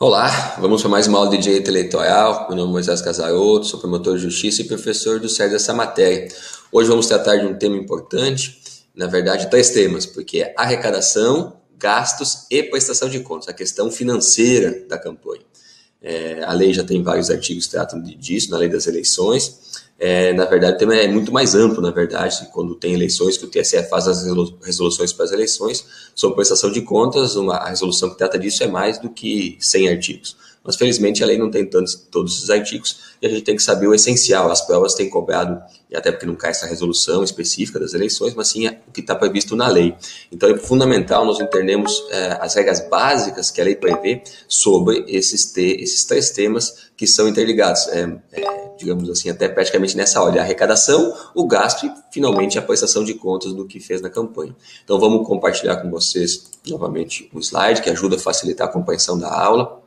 Olá, vamos para mais uma aula de Direito Eleitoral. Meu nome é Moisés Casarotto, sou promotor de justiça e professor do SERS dessa matéria. Hoje vamos tratar de um tema importante, na verdade três temas, porque é arrecadação, gastos e prestação de contas, a questão financeira da campanha. A lei já tem vários artigos que tratam disso, na lei das eleições. Na verdade, o tema é muito mais amplo, na verdade, quando tem eleições, que o TSE faz as resoluções para as eleições sobre prestação de contas, a resolução que trata disso é mais do que 100 artigos. Mas, felizmente, a lei não tem todos esses artigos e a gente tem que saber o essencial. As provas têm cobrado, e até porque não cai essa resolução específica das eleições, mas sim o que está previsto na lei. Então, é fundamental nós entendermos as regras básicas que a lei prevê sobre esses três temas que são interligados. Digamos assim, até praticamente nessa ordem, a arrecadação, o gasto e, finalmente, a prestação de contas do que fez na campanha. Então, vamos compartilhar com vocês, novamente, um slide que ajuda a facilitar a compreensão da aula.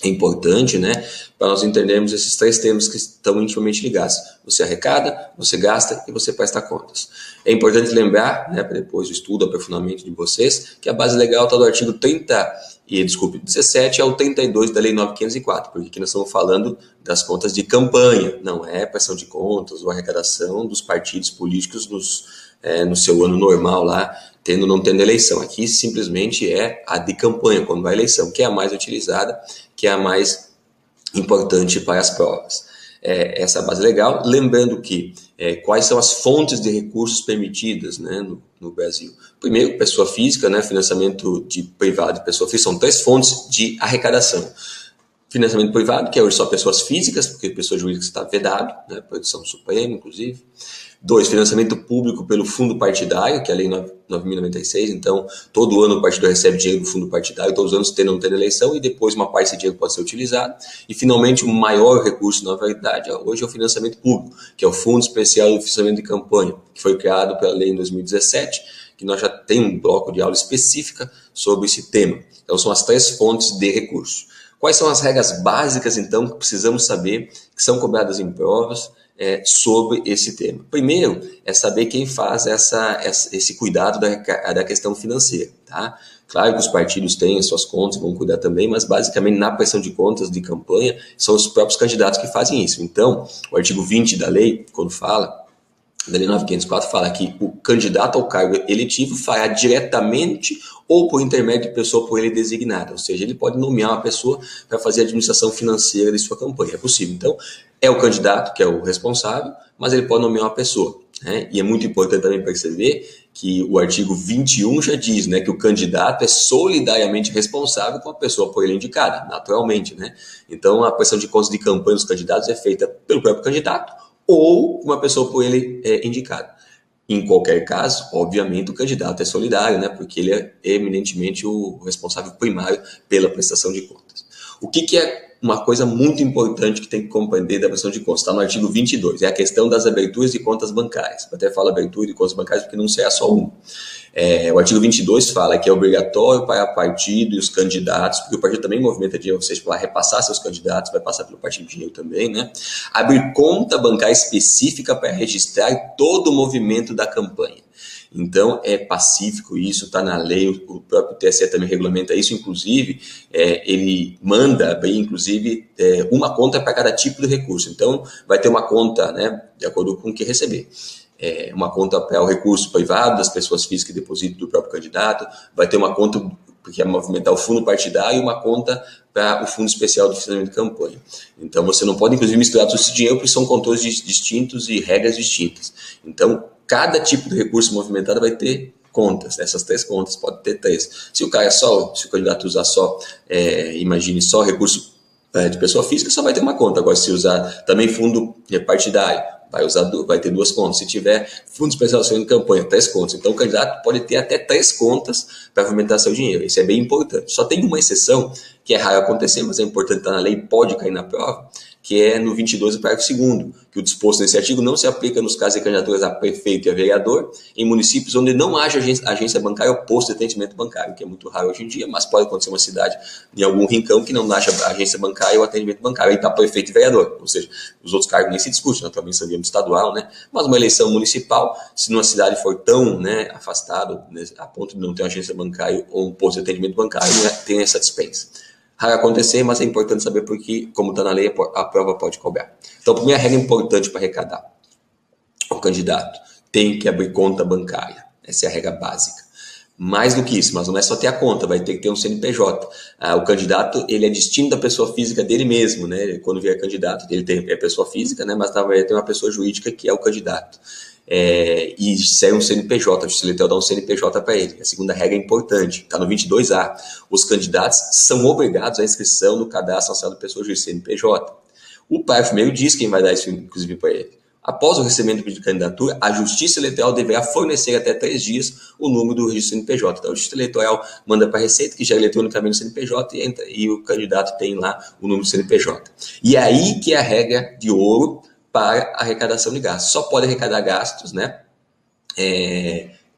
É importante, né, para nós entendermos esses três temas que estão intimamente ligados. Você arrecada, você gasta e você presta contas. É importante lembrar, né, para depois do estudo, aprofundamento de vocês, que a base legal está do artigo 17 ao 32 da Lei 9.504, porque aqui nós estamos falando das contas de campanha, não é prestação de contas ou arrecadação dos partidos políticos no seu ano normal lá, tendo ou não tendo eleição. Aqui simplesmente é a de campanha, quando vai eleição, que é a mais utilizada, que é a mais importante para as provas. Essa base legal, lembrando que quais são as fontes de recursos permitidas, né, no Brasil. Primeiro, pessoa física, né, financiamento de privado e pessoa física, são três fontes de arrecadação. Financiamento privado, que é hoje só pessoas físicas, porque pessoa jurídica está vedado, né, por decisão suprema, inclusive. 2, financiamento público pelo fundo partidário, que é a Lei 9.096, então todo ano o partido recebe dinheiro do fundo partidário, todos os anos tendo ou não tendo eleição, e depois uma parte desse dinheiro pode ser utilizado. E finalmente o maior recurso, na verdade, hoje é o financiamento público, que é o Fundo Especial do Financiamento de Campanha, que foi criado pela lei em 2017, que nós já temos um bloco de aula específica sobre esse tema. Então são as três fontes de recurso. Quais são as regras básicas, então, que precisamos saber, que são cobradas em provas, sobre esse tema? Primeiro, é saber quem faz esse cuidado da questão financeira, tá? Claro que os partidos têm as suas contas, vão cuidar também, mas basicamente na prestação de contas de campanha são os próprios candidatos que fazem isso. Então, o artigo 20 da lei, quando fala, da Lei 9.504, fala que o candidato ao cargo eletivo fará diretamente ou por intermédio de pessoa por ele designada, ou seja, ele pode nomear uma pessoa para fazer a administração financeira de sua campanha, é possível. Então, é o candidato que é o responsável, mas ele pode nomear uma pessoa, né? E é muito importante também perceber que o artigo 21 já diz, né, que o candidato é solidariamente responsável com a pessoa por ele indicada, naturalmente, né? Então, a prestação de contas de campanha dos candidatos é feita pelo próprio candidato ou uma pessoa por ele indicada. Em qualquer caso, obviamente, o candidato é solidário, né, porque ele é eminentemente o responsável primário pela prestação de contas. O que é uma coisa muito importante que tem que compreender da prestação de contas? Está no artigo 22, é a questão das aberturas de contas bancárias. Eu até falo abertura de contas bancárias porque não será só um. O artigo 22 fala que é obrigatório para o partido e os candidatos, porque o partido também movimenta dinheiro, ou seja, para repassar seus candidatos, vai passar pelo partido dinheiro também, né? Abrir conta bancária específica para registrar todo o movimento da campanha. Então, é pacífico isso, está na lei, o próprio TSE também regulamenta isso, inclusive, ele manda abrir, inclusive, uma conta para cada tipo de recurso. Então, vai ter uma conta, né, de acordo com o que receber. Uma conta para o recurso privado das pessoas físicas que depositam do próprio candidato, vai ter uma conta porque é movimentar o fundo partidário e uma conta para o fundo especial do financiamento de campanha. Então, você não pode, inclusive, misturar todo esse dinheiro porque são controles distintos e regras distintas. Então, cada tipo de recurso movimentado vai ter contas, essas três contas, pode ter três. Se o candidato usar só, imagine só recurso de pessoa física, só vai ter uma conta. Agora, se usar também fundo partidário, vai ter duas contas. Se tiver fundo especial de campanha, três contas. Então, o candidato pode ter até três contas para movimentar seu dinheiro. Isso é bem importante. Só tem uma exceção, que é raro acontecer, mas é importante estar na lei, pode cair na prova, que é no 22 do parágrafo 2º, que o disposto nesse artigo não se aplica nos casos de candidaturas a prefeito e a vereador em municípios onde não haja agência bancária ou posto de atendimento bancário, que é muito raro hoje em dia, mas pode acontecer uma cidade, em algum rincão, que não haja agência bancária ou atendimento bancário, aí está prefeito e vereador, ou seja, os outros cargos nem se discute, naturalmente são de âmbito estadual, né? Mas uma eleição municipal, se numa cidade for tão, né, afastado, né, a ponto de não ter uma agência bancária ou um posto de atendimento bancário, né, tem essa dispensa. raro acontecer, mas é importante saber porque, como está na lei, a prova pode cobrar. Então, a primeira regra importante para arrecadar: o candidato tem que abrir conta bancária. Essa é a regra básica. Mais do que isso, mas não é só ter a conta, vai ter que ter um CNPJ. O candidato, ele é distinto da pessoa física dele mesmo, né? Quando vier candidato, ele tem a pessoa física, né? Mas vai ter uma pessoa jurídica que é o candidato. E serve um CNPJ, a Justiça Eleitoral dá um CNPJ para ele. A segunda regra é importante, está no 22A. Os candidatos são obrigados à inscrição no Cadastro Nacional de Pessoa Jurídica, CNPJ. O parágrafo 1º diz quem vai dar isso, inclusive, para ele. Após o recebimento do pedido de candidatura, a Justiça Eleitoral deverá fornecer até 3 dias o número do registro CNPJ. Então, a Justiça Eleitoral manda para a Receita, que gera eletronicamente o CNPJ, e o candidato tem lá o número do CNPJ. E aí que é a regra de ouro para a arrecadação de gastos. Só pode arrecadar gastos, né?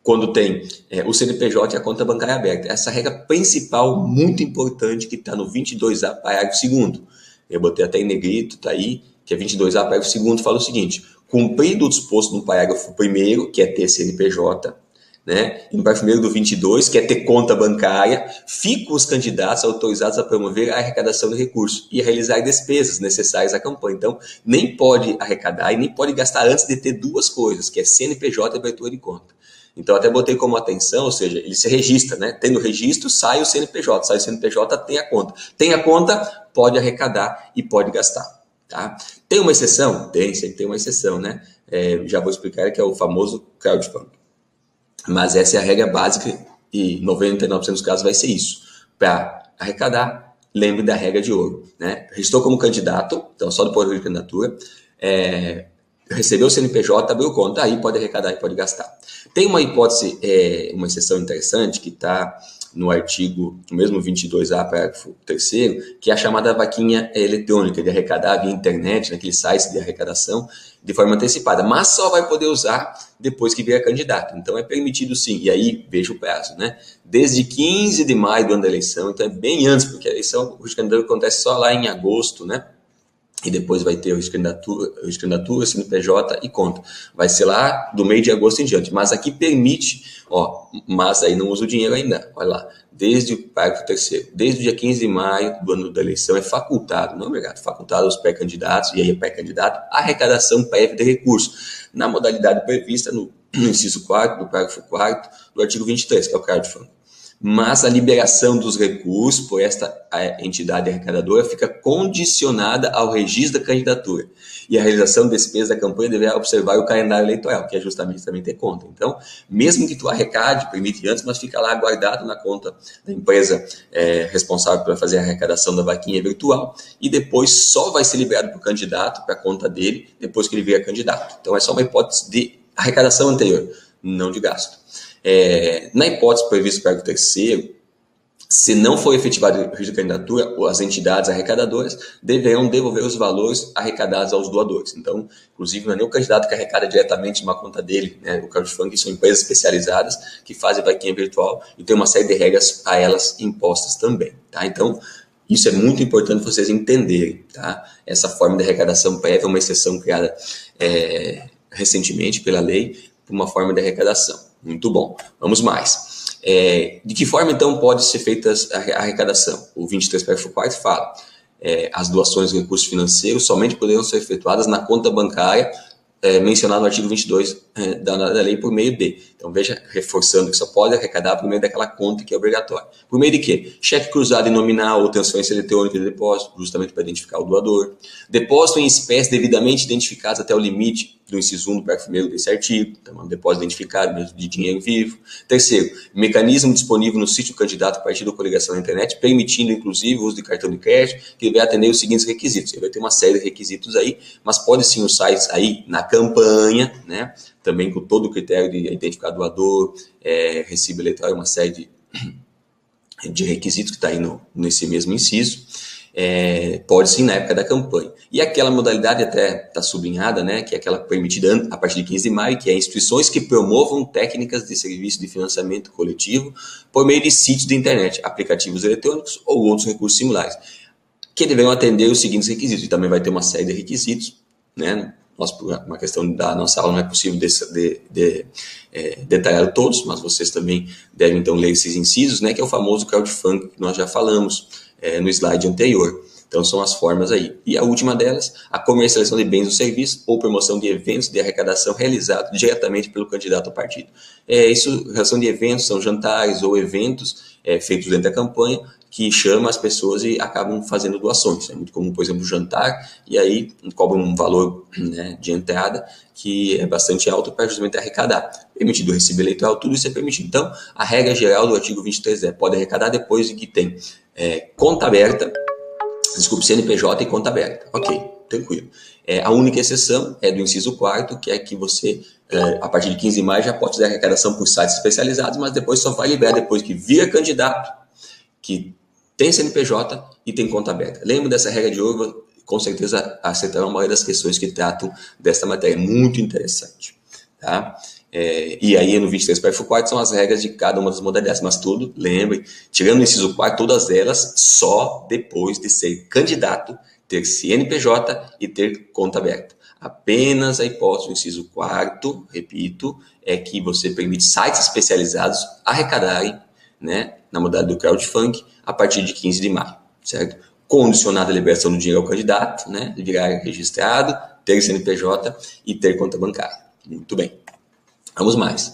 Quando tem o CNPJ e a conta bancária aberta. Essa regra principal, muito importante, que está no 22A, parágrafo 2º. Eu botei até em negrito, está aí, que é 22A, parágrafo 2º, fala o seguinte: cumprido o disposto no parágrafo 1º, que é ter CNPJ, né? E no parágrafo 1º do 22, que é ter conta bancária, ficam os candidatos autorizados a promover a arrecadação de recursos e a realizar despesas necessárias à campanha. Então, nem pode arrecadar e nem pode gastar antes de ter duas coisas, que é CNPJ e abertura de conta. Então, até botei como atenção, ou seja, ele se registra, né? Tendo o registro, sai o CNPJ. Sai o CNPJ, tem a conta. Tem a conta, pode arrecadar e pode gastar. Tá? Tem uma exceção? Tem, sempre tem uma exceção, né? Já vou explicar, que é o famoso crowdfunding. Mas essa é a regra básica e 99% dos casos vai ser isso. Para arrecadar, lembre da regra de ouro, né? Registrou como candidato, então só depois da candidatura, recebeu o CNPJ, abriu conta, aí pode arrecadar e pode gastar. Tem uma hipótese, uma exceção interessante que está no artigo, no mesmo 22A, parágrafo 3º, que é a chamada vaquinha eletrônica, de arrecadar via internet, naqueles sites de arrecadação, de forma antecipada, mas só vai poder usar depois que vier candidato. Então é permitido sim, e aí veja o prazo, né? Desde 15 de maio do ano da eleição, então é bem antes, porque a eleição, o candidato acontece só lá em agosto, né? E depois vai ter o candidatura, CNPJ e conta. Vai ser lá do meio de agosto em diante. Mas aqui permite, mas aí não usa o dinheiro ainda. Olha lá, desde o parágrafo 3º, desde o dia 15 de maio do ano da eleição, é facultado, não obrigado, facultado aos pré-candidatos, e aí pré-candidato, a arrecadação prévia de recursos, na modalidade prevista no inciso 4º, do parágrafo 4º, do artigo 23, que é o crowdfunding. Mas a liberação dos recursos por esta entidade arrecadadora fica condicionada ao registro da candidatura. E a realização de despesas da campanha deverá observar o calendário eleitoral, que é justamente também ter conta. Então, mesmo que tu arrecade, permite antes, mas fica lá guardado na conta da empresa responsável por fazer a arrecadação da vaquinha virtual, e depois só vai ser liberado para o candidato, para a conta dele, depois que ele vier candidato. Então, é só uma hipótese de arrecadação anterior, não de gasto. Na hipótese prevista no parágrafo 3º, se não for efetivado o registro de candidatura, as entidades arrecadadoras deverão devolver os valores arrecadados aos doadores. Então, inclusive, não é nem o candidato que arrecada diretamente de uma conta dele, né? O crowdfunding são empresas especializadas que fazem vaquinha virtual e tem uma série de regras a elas impostas também. Tá? Então, isso é muito importante vocês entenderem. Tá? Essa forma de arrecadação prévia é uma exceção criada recentemente pela lei para uma forma de arrecadação. Muito bom. Vamos mais. De que forma, então, pode ser feita a arrecadação? O 23, parágrafo 4º fala: as doações de recursos financeiros somente poderão ser efetuadas na conta bancária mencionada no artigo 22 da lei por meio de. Então, veja, reforçando que só pode arrecadar por meio daquela conta que é obrigatória. Por meio de quê? Cheque cruzado e nominal ou transferência eletrônica de depósito, justamente para identificar o doador. Depósito em espécie devidamente identificados até o limite do inciso 1 do parágrafo 1º desse artigo, então, um depósito identificado de dinheiro vivo. Terceiro, mecanismo disponível no sítio do candidato a partir da coligação na internet, permitindo, inclusive, o uso de cartão de crédito, que vai atender os seguintes requisitos. Ele vai ter uma série de requisitos aí, mas pode sim os sites aí na campanha, né? Também com todo o critério de identificar doador, recibo eleitoral, uma série de requisitos que está aí nesse mesmo inciso. Pode sim na época da campanha. E aquela modalidade até está sublinhada, né, que é aquela permitida a partir de 15 de maio, que é instituições que promovam técnicas de serviço de financiamento coletivo por meio de sítios de internet, aplicativos eletrônicos ou outros recursos similares, que deverão atender os seguintes requisitos. E também vai ter uma série de requisitos, né? Por uma questão da nossa aula não é possível detalhar todos, mas vocês também devem então ler esses incisos, né, que é o famoso crowdfunding que nós já falamos no slide anterior. Então, são as formas aí. E a última delas, a comercialização de bens ou serviços ou promoção de eventos de arrecadação realizado diretamente pelo candidato ao partido. Relação de eventos são jantares ou eventos feitos dentro da campanha que chama as pessoas e acabam fazendo doações. É muito comum, por exemplo, jantar, e aí cobram um valor, né, de entrada que é bastante alto para justamente arrecadar. Permitido o recibo eleitoral, tudo isso é permitido. Então, a regra geral do artigo 23 pode arrecadar depois de que tem conta aberta, CNPJ e conta aberta. Ok, tranquilo. A única exceção é do inciso 4º, que é que você, a partir de 15 de maio, já pode fazer arrecadação por sites especializados, mas depois só vai liberar depois que vira candidato, que tem CNPJ e tem conta aberta. Lembra dessa regra de ouro? Com certeza acertarão a maioria das questões que tratam desta matéria. Muito interessante. Tá? E aí no 23 parágrafo 4º são as regras de cada uma das modalidades, mas tudo, lembrem, tirando o inciso 4º, todas elas só depois de ser candidato, ter CNPJ e ter conta aberta. Apenas a hipótese do inciso 4º, repito, é que você permite sites especializados arrecadarem, né, na modalidade do crowdfunding a partir de 15 de maio, certo? Condicionada a liberação do dinheiro ao candidato, né, virar registrado, ter CNPJ e ter conta bancária. Muito bem. Vamos mais.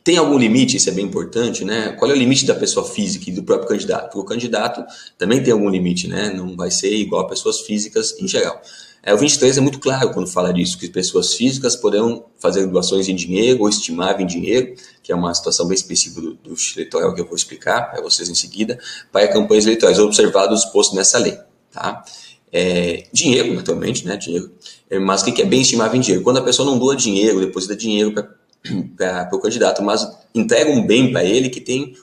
Tem algum limite? Isso é bem importante, né? Qual é o limite da pessoa física e do próprio candidato? Porque o candidato também tem algum limite, né? Não vai ser igual a pessoas físicas em geral. O 23 é muito claro quando fala disso, que pessoas físicas poderão fazer doações em dinheiro ou estimável em dinheiro, que é uma situação bem específica do Justiça Eleitoral que eu vou explicar para vocês em seguida, para campanhas eleitorais, observado o disposto nessa lei, tá? Dinheiro, naturalmente, né? Dinheiro. Mas o que é bem estimável em dinheiro? Quando a pessoa não doa dinheiro, deposita dinheiro para o candidato, mas entrega um bem para ele que tem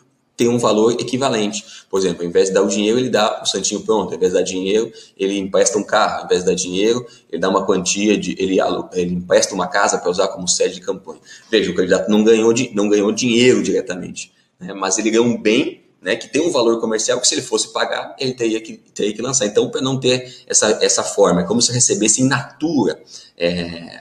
um valor equivalente. Por exemplo, ao invés de dar o dinheiro, ele dá o santinho pronto. Ao invés de dar dinheiro, ele empresta um carro. Ao invés de dar dinheiro, ele dá uma quantia, ele empresta uma casa para usar como sede de campanha. Veja, o candidato não ganhou dinheiro diretamente, né? Mas ele ganhou um bem, né, que tem um valor comercial que, se ele fosse pagar, ele teria que lançar. Então, para não ter essa forma, é como se recebesse in natura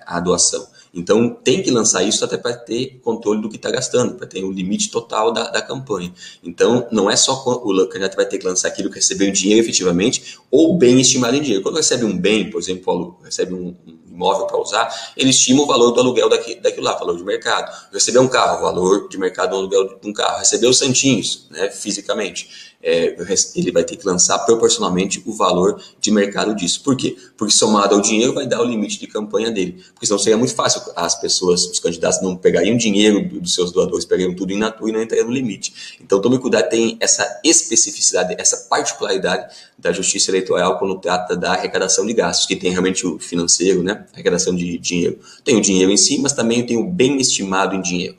a doação. Então, tem que lançar isso até para ter controle do que está gastando, para ter o limite total da campanha. Então, não é só o candidato vai ter que lançar aquilo que recebeu em dinheiro efetivamente ou bem estimado em dinheiro. Quando recebe um bem, por exemplo, recebe um imóvel para usar, ele estima o valor do aluguel daquilo lá, valor de mercado. Recebeu um carro, o valor de mercado do aluguel de um carro. Recebeu os santinhos, né, fisicamente. Ele vai ter que lançar proporcionalmente o valor de mercado disso. Por quê? Porque somado ao dinheiro vai dar o limite de campanha dele. Porque senão seria muito fácil, os candidatos não pegariam dinheiro dos seus doadores, pegariam tudo in natura e não entrariam no limite. Então tome cuidado, tem essa especificidade, essa particularidade da Justiça Eleitoral quando trata da arrecadação de gastos, que tem realmente o financeiro, né? Arrecadação de dinheiro. Tem o dinheiro em si, mas também tem o bem estimado em dinheiro.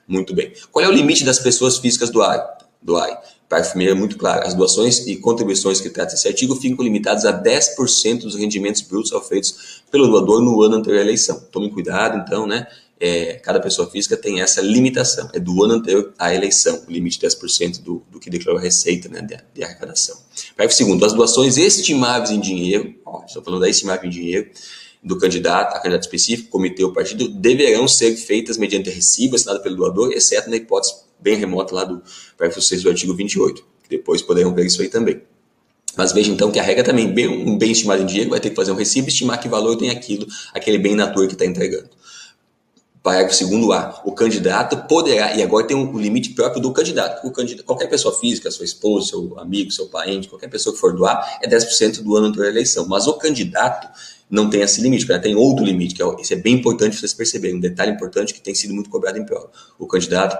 Muito bem. Qual é o limite das pessoas físicas doarem? Parágrafo 1º é muito claro. As doações e contribuições que trata esse artigo ficam limitadas a 10% dos rendimentos brutos feitos pelo doador no ano anterior à eleição. Tome cuidado, então, né? Cada pessoa física tem essa limitação. É do ano anterior à eleição, o limite de 10% do que declarou a receita, né, de arrecadação. Parágrafo 2º. As doações estimáveis em dinheiro, estou falando da estimável em dinheiro, do candidato, a candidato específico, comitê ou partido, deverão ser feitas mediante recibo assinado pelo doador, exceto na hipótese bem remota lá do parágrafo 6 do artigo 28, que depois poderão ver isso aí também. Mas veja então que a regra também, um bem estimado em dinheiro, vai ter que fazer um recibo e estimar que valor tem aquele bem in natura que está entregando. Parágrafo 2º-A. O candidato poderá, e agora tem um limite próprio do candidato. Qualquer pessoa física, sua esposa, seu amigo, seu parente, qualquer pessoa que for doar, é 10% do ano anterior à eleição. Mas o candidato não tem esse limite, tem outro limite, isso é bem importante vocês perceberem, um detalhe importante que tem sido muito cobrado em prova. O candidato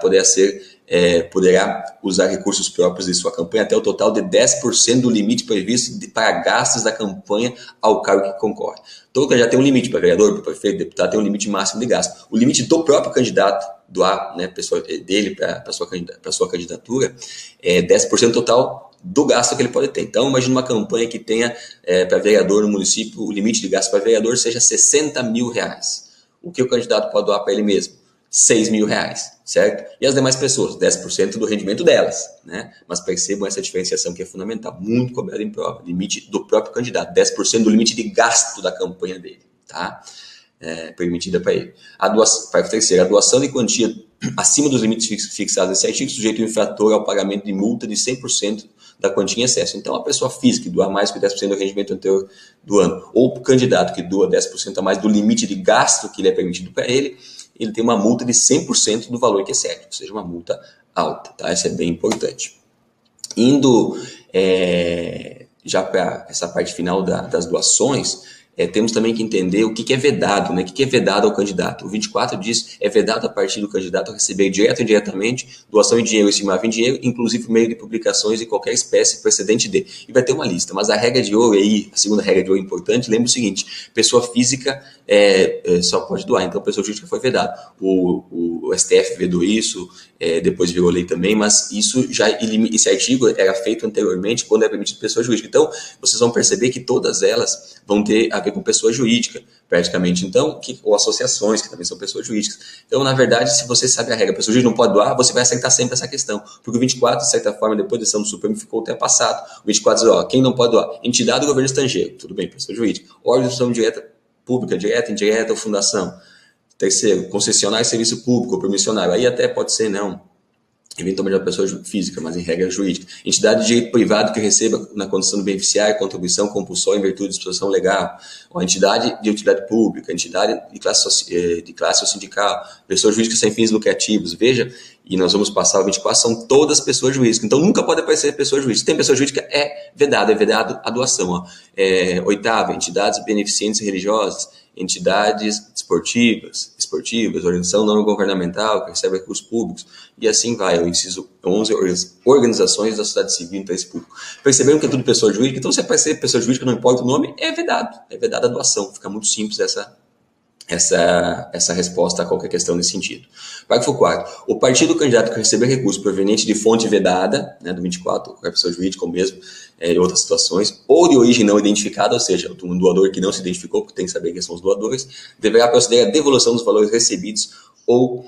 poderá usar recursos próprios de sua campanha até o total de 10% do limite previsto para gastos da campanha ao cargo que concorre. Todo candidato tem um limite, para vereador, para prefeito, deputado, tem um limite máximo de gasto. O limite do próprio candidato, doar, né, dele para a sua candidatura, é 10% total do gasto que ele pode ter. Então, imagine uma campanha que tenha para vereador no município, o limite de gasto para vereador seja R$60 mil. O que o candidato pode doar para ele mesmo? R$6 mil, certo? E as demais pessoas? 10% do rendimento delas, né? Mas percebam essa diferenciação que é fundamental, muito cobrada em prova. Limite do próprio candidato, 10% do limite de gasto da campanha dele, tá? Permitida para ele. Parágrafo 3º, a doação de quantia acima dos limites fixados nesse artigo, sujeito o infrator ao pagamento de multa de 100% da quantia em excesso. Então, a pessoa física que doar mais que 10% do rendimento anterior do ano, ou o candidato que doa 10% a mais do limite de gasto que lhe é permitido para ele tem uma multa de 100% do valor que excede, ou seja, uma multa alta. Tá? Isso é bem importante. Indo já para essa parte final das doações, temos também que entender o que é vedado, né? O que é vedado ao candidato. O 24 diz é vedado a partir do candidato a receber direto ou indiretamente doação em dinheiro, estimável em dinheiro, inclusive por meio de publicações de qualquer espécie precedente de. E vai ter uma lista, mas a regra de ouro aí, a segunda regra de ouro importante, lembra o seguinte: pessoa física só pode doar, então pessoa jurídica foi vedado. O STF vedou isso, depois virou lei também, mas esse artigo era feito anteriormente quando era permitido pessoa jurídica. Então, vocês vão perceber que todas elas vão ter a ver com pessoa jurídica, praticamente. Então, ou associações, que também são pessoas jurídicas. Então, na verdade, se você sabe a regra, a pessoa jurídica não pode doar, você vai acertar sempre essa questão. Porque o 24, de certa forma, depois da decisão do Supremo, ficou ultrapassado. O 24 diz, quem não pode doar? Entidade do governo estrangeiro. Tudo bem, pessoa jurídica. Organização direta, pública, direta, indireta ou fundação. Terceiro, concessionário de serviço público ou permissionário. Aí até pode ser, não. Eventualmente uma pessoa física, mas em regra jurídica. Entidade de direito privado que receba na condição do beneficiário contribuição compulsória em virtude de disposição legal. Ou entidade de utilidade pública, entidade de classe ou sindical, pessoas jurídicas sem fins lucrativos. Veja, e nós vamos passar o 24, são todas pessoas jurídicas. Então nunca pode aparecer pessoa jurídica. Se tem pessoa jurídica, é vedado a doação. Oitava, entidades beneficentes religiosas, entidades esportivas, organização não governamental que recebe recursos públicos, e assim vai. O inciso 11, organizações da sociedade civil e interesse público. Perceberam que é tudo pessoa jurídica? Então, se aparecer pessoa jurídica, não importa o nome, é vedado a doação. Fica muito simples essa resposta a qualquer questão nesse sentido. Parágrafo 4. O partido candidato que receber recurso proveniente de fonte vedada, né, do 24, qualquer pessoa jurídica ou mesmo em outras situações, ou de origem não identificada, ou seja, um doador que não se identificou, porque tem que saber quem são os doadores, deverá proceder à devolução dos valores recebidos ou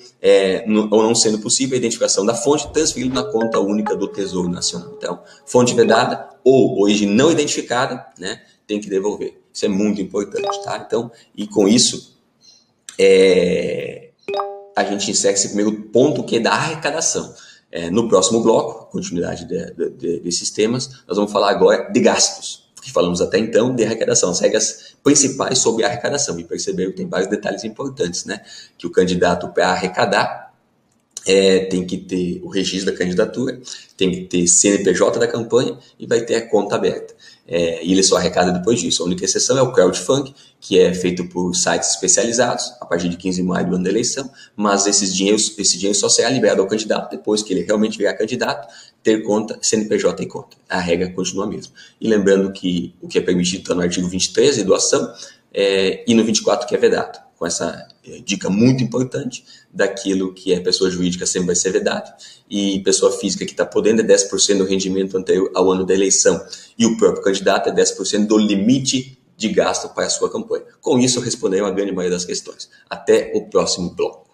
não sendo possível a identificação da fonte, transferido na conta única do Tesouro Nacional. Então, fonte vedada ou origem não identificada, né, tem que devolver. Isso é muito importante, tá? Então, e com isso, a gente encerra esse primeiro ponto, que é da arrecadação. No próximo bloco, continuidade desses temas, nós vamos falar agora de gastos, que falamos até então de arrecadação, as regras principais sobre a arrecadação, e perceberam que tem vários detalhes importantes, né? Que o candidato, para arrecadar, tem que ter o registro da candidatura, tem que ter CNPJ da campanha e vai ter a conta aberta. E ele só arrecada depois disso. A única exceção é o crowdfunding, que é feito por sites especializados, a partir de 15 de maio do ano da eleição, mas esse dinheiro só será liberado ao candidato depois que ele realmente virar candidato, ter conta, CNPJ e conta. A regra continua a mesma. E lembrando que o que é permitido está no artigo 23, de doação, e no 24, que é vedado. Com essa dica muito importante daquilo que é pessoa jurídica sempre vai ser vedado, e pessoa física que está podendo é 10% do rendimento anterior ao ano da eleição, e o próprio candidato é 10% do limite de gasto para a sua campanha. Com isso, eu respondi a grande maioria das questões. Até o próximo bloco.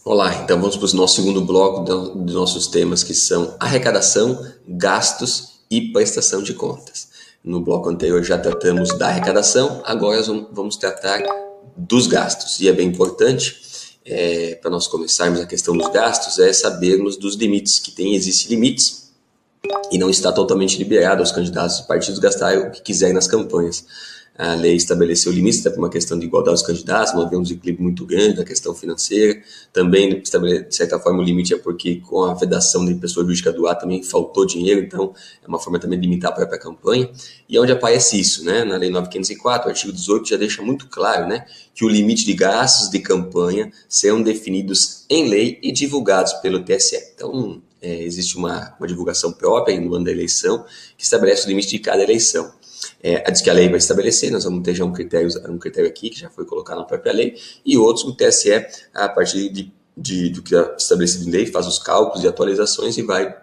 Olá, então vamos para o nosso segundo bloco dos nossos temas, que são arrecadação, gastos e prestação de contas. No bloco anterior já tratamos da arrecadação, agora vamos tratar dos gastos. E é bem importante, para nós começarmos a questão dos gastos, sabermos dos limites, que existem limites e não está totalmente liberado aos candidatos e partidos gastarem o que quiserem nas campanhas. A lei estabeleceu limites até por uma questão de igualdade dos candidatos, nós vemos um desequilíbrio muito grande na questão financeira. Também, de certa forma, o limite é porque com a vedação de pessoa jurídica doar também faltou dinheiro, então é uma forma também de limitar a própria campanha. E onde aparece isso, né? Na Lei 9.504, o artigo 18 já deixa muito claro, né, que o limite de gastos de campanha serão definidos em lei e divulgados pelo TSE. Então, existe uma divulgação própria no ano da eleição que estabelece o limite de cada eleição. Diz que a lei vai estabelecer, nós vamos ter já um critério aqui, que já foi colocado na própria lei, e outros o TSE, a partir do que é estabelecido em lei, faz os cálculos e atualizações e vai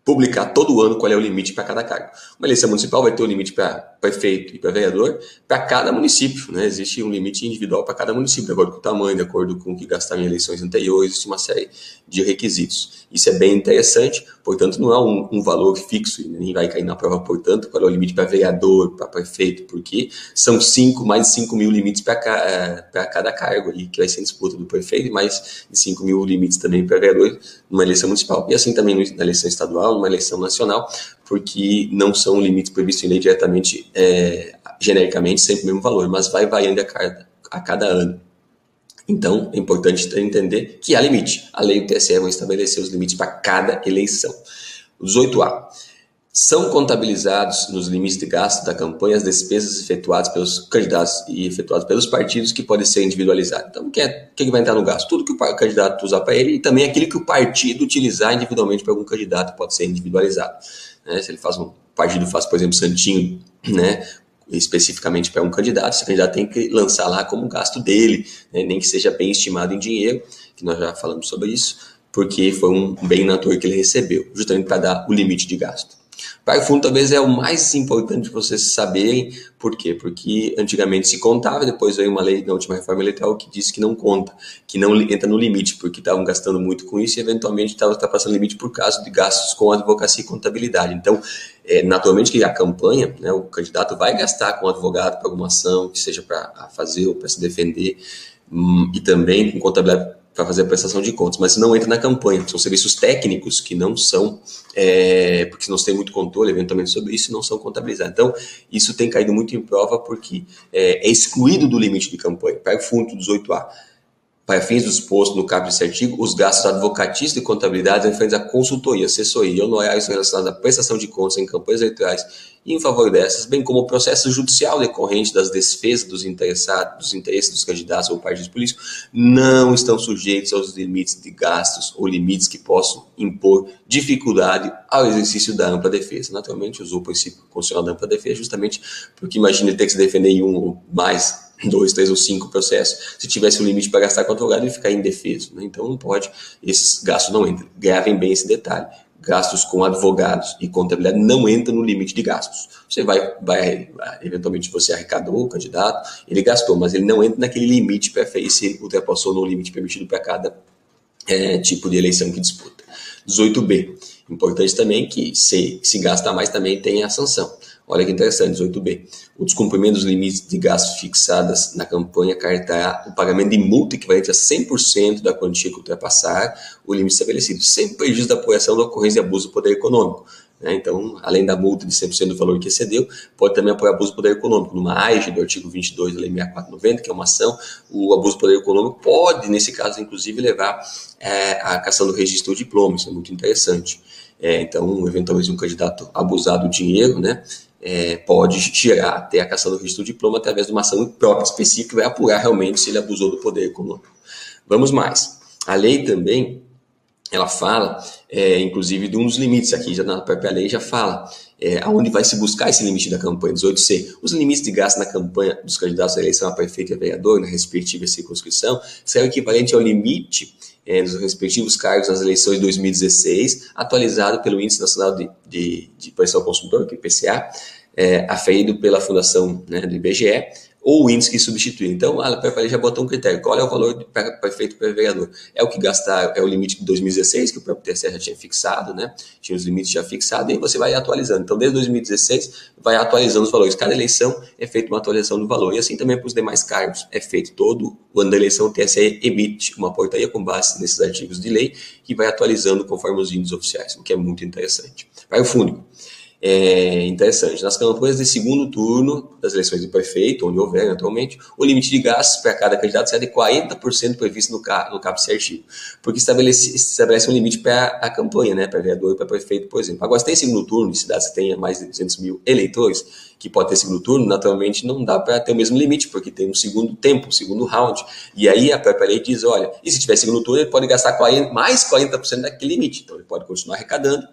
publicar todo ano qual é o limite para cada cargo. Uma eleição municipal vai ter o limite para prefeito e para vereador para cada município, né? Existe um limite individual para cada município, de acordo com o tamanho, de acordo com o que gastaram em eleições anteriores, existe uma série de requisitos. Isso é bem interessante, portanto, não é um valor fixo, e nem vai cair na prova, portanto, qual é o limite para vereador, para prefeito, porque são mais de 5 mil limites para cada cargo ali, que vai ser em disputa do prefeito, e mais de 5 mil limites também para vereador numa eleição municipal. E assim também na eleição estadual, numa eleição nacional, porque não são limites previstos em lei diretamente, genericamente, sempre o mesmo valor, mas vai variando a cada ano. Então, é importante entender que há limite. A lei e o TSE vão estabelecer os limites para cada eleição. O 18A. São contabilizados nos limites de gasto da campanha as despesas efetuadas pelos candidatos e efetuadas pelos partidos que podem ser individualizadas. Então, o que vai entrar no gasto? Tudo que o candidato usar para ele e também aquilo que o partido utilizar individualmente para algum candidato pode ser individualizado. Se ele o partido faz, por exemplo, santinho, né, especificamente para um candidato, esse candidato tem que lançar lá como gasto dele, né, nem que seja bem estimado em dinheiro, que nós já falamos sobre isso, porque foi um bem in natura que ele recebeu, justamente para dar o limite de gasto. Parágrafo fundo talvez é o mais importante de vocês saberem. Por quê? Porque antigamente se contava, depois veio uma lei na última reforma eleitoral que disse que não conta, que não entra no limite, porque estavam gastando muito com isso e eventualmente estava passando limite por causa de gastos com advocacia e contabilidade. Então, naturalmente que a campanha, né, o candidato vai gastar com advogado para alguma ação, que seja para fazer ou para se defender, e também com contabilidade para fazer a prestação de contas, mas não entra na campanha. São serviços técnicos que não são, porque nós temos muito controle eventualmente sobre isso, não são contabilizados. Então, isso tem caído muito em prova porque é excluído do limite de campanha. Parágrafo fundo 18A. Para fins dispostos no caput desse artigo, os gastos advocatícios e contabilidade referentes à consultoria, assessoria e honorários relacionados à prestação de contas em campanhas eleitorais e em favor dessas, bem como o processo judicial decorrente das defesas dos interessados, dos interesses dos candidatos ou partidos políticos, não estão sujeitos aos limites de gastos ou limites que possam impor dificuldade ao exercício da ampla defesa. Naturalmente, usou o princípio constitucional da ampla defesa justamente porque imagina ele ter que se defender em um ou mais 2, 3 ou 5 processos. Se tivesse um limite para gastar com advogado, ele fica indefeso, né? Então não pode, esses gastos não entram. Gravem bem esse detalhe. Gastos com advogados e contabilidade não entram no limite de gastos. Você eventualmente você arrecadou o candidato, ele gastou, mas ele não entra naquele limite se ultrapassou no limite permitido para cada tipo de eleição que disputa. 18B. Importante também que se gasta mais também tem a sanção. Olha que interessante, 18B. O descumprimento dos limites de gastos fixados na campanha acarretará o pagamento de multa equivalente a 100% da quantia que ultrapassar o limite estabelecido, sem prejuízo da apuração da ocorrência de abuso do poder econômico. Então, além da multa de 100% do valor que excedeu, pode também apurar abuso do poder econômico. Numa AIGE do artigo 22 da Lei 6490, que é uma ação, o abuso do poder econômico pode, nesse caso, inclusive, levar à cassação do registro ou diploma. Isso é muito interessante. Então, eventualmente, um candidato abusar do dinheiro, né, pode tirar até a cassação do registro do diploma através de uma ação própria específica que vai apurar realmente se ele abusou do poder econômico. Vamos mais. A lei também, ela fala, inclusive, de um dos limites, aqui já na própria lei já fala, aonde vai se buscar esse limite da campanha, 18C. Os limites de gasto na campanha dos candidatos à eleição a prefeito e a vereador, na respectiva circunscrição, serão equivalente ao limite dos respectivos cargos nas eleições de 2016, atualizado pelo Índice Nacional de Proteção ao Consumidor, que é o IPCA, aferido pela Fundação, né, do IBGE, ou o índice que substitui. Então, a PFL já botou um critério. Qual é o valor para prefeito e para vereador? É o que gastar, é o limite de 2016, que o próprio TSE já tinha fixado, né? Tinha os limites já fixados, e aí você vai atualizando. Então, desde 2016, vai atualizando os valores. Cada eleição é feita uma atualização do valor. E assim também para os demais cargos. É feito todo o ano da eleição, o TSE emite uma portaria com base nesses artigos de lei, que vai atualizando conforme os índices oficiais, o que é muito interessante. Parágrafo único. Interessante. Nas campanhas de segundo turno das eleições de prefeito, onde houver atualmente, o limite de gastos para cada candidato será de 40% previsto no caput desse artigo, porque estabelece um limite para a campanha, né, para vereador e para prefeito, por exemplo. Agora, se tem segundo turno, de cidades que tenham mais de 200 mil eleitores, que pode ter segundo turno, naturalmente não dá para ter o mesmo limite, porque tem um segundo tempo, um segundo round. E aí a própria lei diz, olha, e se tiver segundo turno, ele pode gastar mais 40% daquele limite. Então, ele pode continuar arrecadando,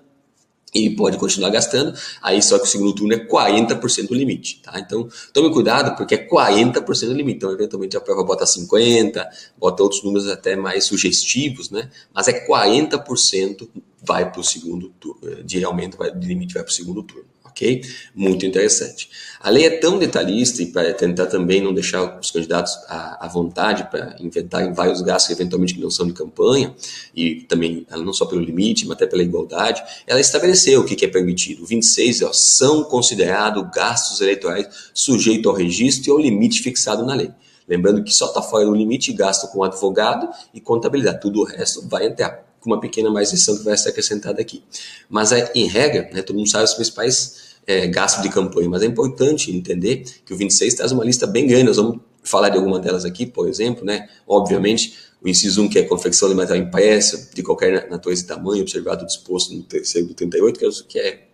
e pode continuar gastando, aí só que o segundo turno é 40% do limite, tá? Então, tome cuidado, porque é 40% do limite. Então, eventualmente, a prova bota 50%, bota outros números até mais sugestivos, né? Mas é 40% vai para o segundo turno, de aumento de limite vai para o segundo turno, ok? ok? Muito interessante. A lei é tão detalhista e para tentar também não deixar os candidatos à vontade para inventarem vários gastos eventualmente que não são de campanha, e também não só pelo limite, mas até pela igualdade, ela estabeleceu o que é permitido. O 26 são considerados gastos eleitorais sujeitos ao registro e ao limite fixado na lei. Lembrando que só está fora do limite gasto com advogado e contabilidade. Tudo o resto vai entrar, com uma pequena mais lição que vai ser acrescentada aqui. Mas, em regra, né, todo mundo sabe os principais gastos de campanha, mas é importante entender que o 26 traz uma lista bem grande. Nós vamos falar de alguma delas aqui, por exemplo, né? Obviamente, o inciso 1, que é confecção de material impresso, de qualquer natureza e tamanho, observado disposto no terceiro do 38,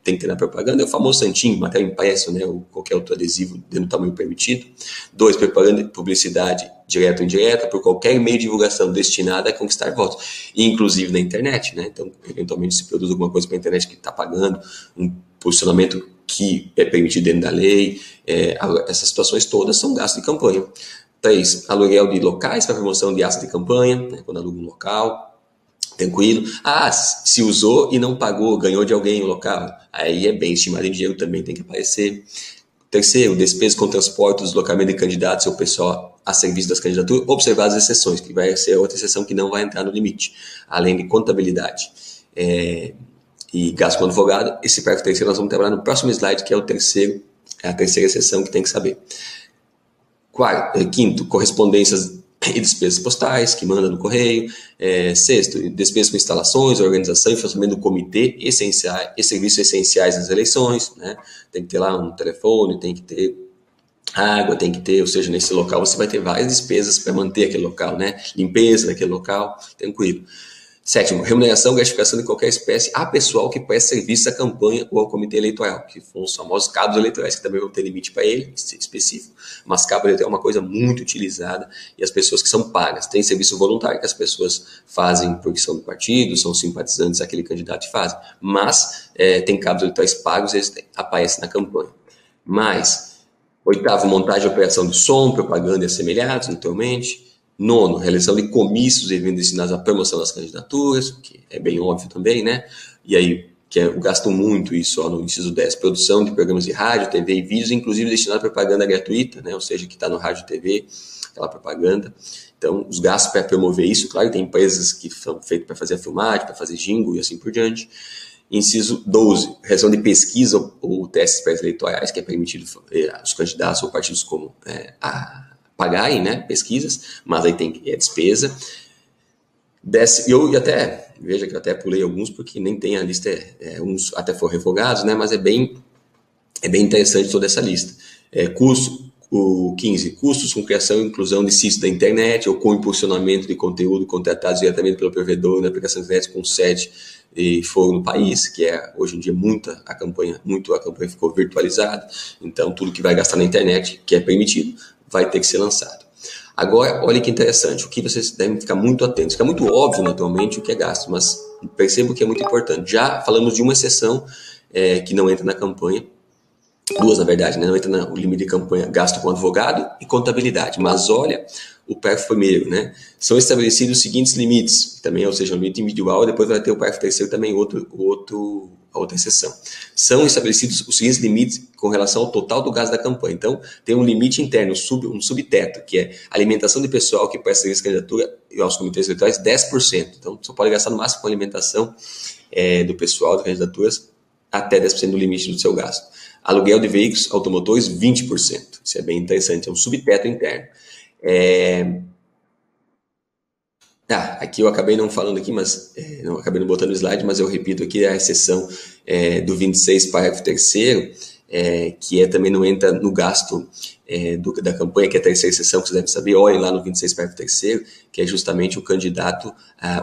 tem que ter na propaganda, é o famoso santinho, material impresso, né? Ou qualquer outro adesivo dentro do tamanho permitido. 2, propaganda de publicidade direta ou indireta, por qualquer meio de divulgação destinada a conquistar votos, inclusive na internet, né? Então, eventualmente, se produz alguma coisa para a internet que está pagando, um posicionamento que é permitido dentro da lei, essas situações todas são gastos de campanha. 3, aluguel de locais para promoção de atos de campanha, né, quando aluga um local, tranquilo. Se usou e não pagou, ganhou de alguém o local, aí é bem estimado em dinheiro, também tem que aparecer. 3º, despesas com transporte, deslocamento de candidatos ou pessoal a serviço das candidaturas, observadas as exceções, que vai ser outra exceção que não vai entrar no limite, além de contabilidade. E gasto com advogado. Esse parágrafo 3º nós vamos trabalhar no próximo slide, que é a terceira exceção que tem que saber. 5º, correspondências e despesas postais, que manda no correio. 6º, despesas com instalações, organização e funcionamento do comitê e serviços essenciais das eleições, né? Tem que ter lá um telefone, tem que ter água, tem que ter, ou seja, nesse local você vai ter várias despesas para manter aquele local, né? Limpeza daquele local, tranquilo. 7º, remuneração, gratificação de qualquer espécie a pessoal que presta serviço à campanha ou ao comitê eleitoral, que são os famosos cabos eleitorais, que também vão ter limite para ele, específico, mas cabo eleitoral é uma coisa muito utilizada, e as pessoas que são pagas. Tem serviço voluntário que as pessoas fazem porque são do partido, são simpatizantes daquele candidato e fazem, mas tem cabos eleitorais pagos, eles aparecem na campanha. Mais, 8º, montagem e operação de som, propaganda e assemelhados, naturalmente. 9º, realização de comícios e eventos destinados à promoção das candidaturas, que é bem óbvio também, né? E aí, eu gasto muito isso no inciso 10, produção de programas de rádio, TV e vídeos, inclusive destinado à propaganda gratuita, né? Ou seja, que está no rádio e TV, aquela propaganda. Então, os gastos para promover isso, claro, tem empresas que são feitas para fazer a filmagem, para fazer jingle e assim por diante. Inciso 12, realização de pesquisa ou testes pré-eleitorais, que é permitido aos candidatos ou partidos como pagarem, né, pesquisas, mas aí tem despesa. Veja que eu até pulei alguns, porque nem tem a lista, uns até foram revogados, né, mas é bem interessante toda essa lista. O 15, custos com criação e inclusão de sítios da internet ou com impulsionamento de conteúdo contratados diretamente pelo provedor na aplicação internet com sede e fogo no país, que hoje em dia a campanha ficou virtualizada, então tudo que vai gastar na internet, que é permitido, vai ter que ser lançado. Agora, olha que interessante, o que vocês devem ficar muito atentos. Fica muito óbvio, naturalmente, o que é gasto, mas percebo que é muito importante. Já falamos de uma exceção que não entra na campanha, duas, na verdade, né? Não entra no limite de campanha, gasto com advogado e contabilidade. Mas olha o parágrafo 1º, né? São estabelecidos os seguintes limites, também, ou seja, o limite individual, depois vai ter o parágrafo 3º também, a outra exceção. São estabelecidos os seguintes limites com relação ao total do gasto da campanha. Então, tem um limite interno, um subteto, que é alimentação de pessoal que presta serviço de candidatura e aos comitês eleitorais, 10%. Então, só pode gastar no máximo com alimentação do pessoal de candidaturas até 10% do limite do seu gasto. Aluguel de veículos automotores, 20%. Isso é bem interessante, é um subteto interno. Aqui eu acabei não falando aqui, mas acabei não botando no slide, mas eu repito aqui a exceção do 26, parágrafo 3º, que também não entra no gasto da campanha, que é a terceira exceção, que vocês devem saber. Olhem lá no 26, parágrafo 3º, que é justamente o candidato,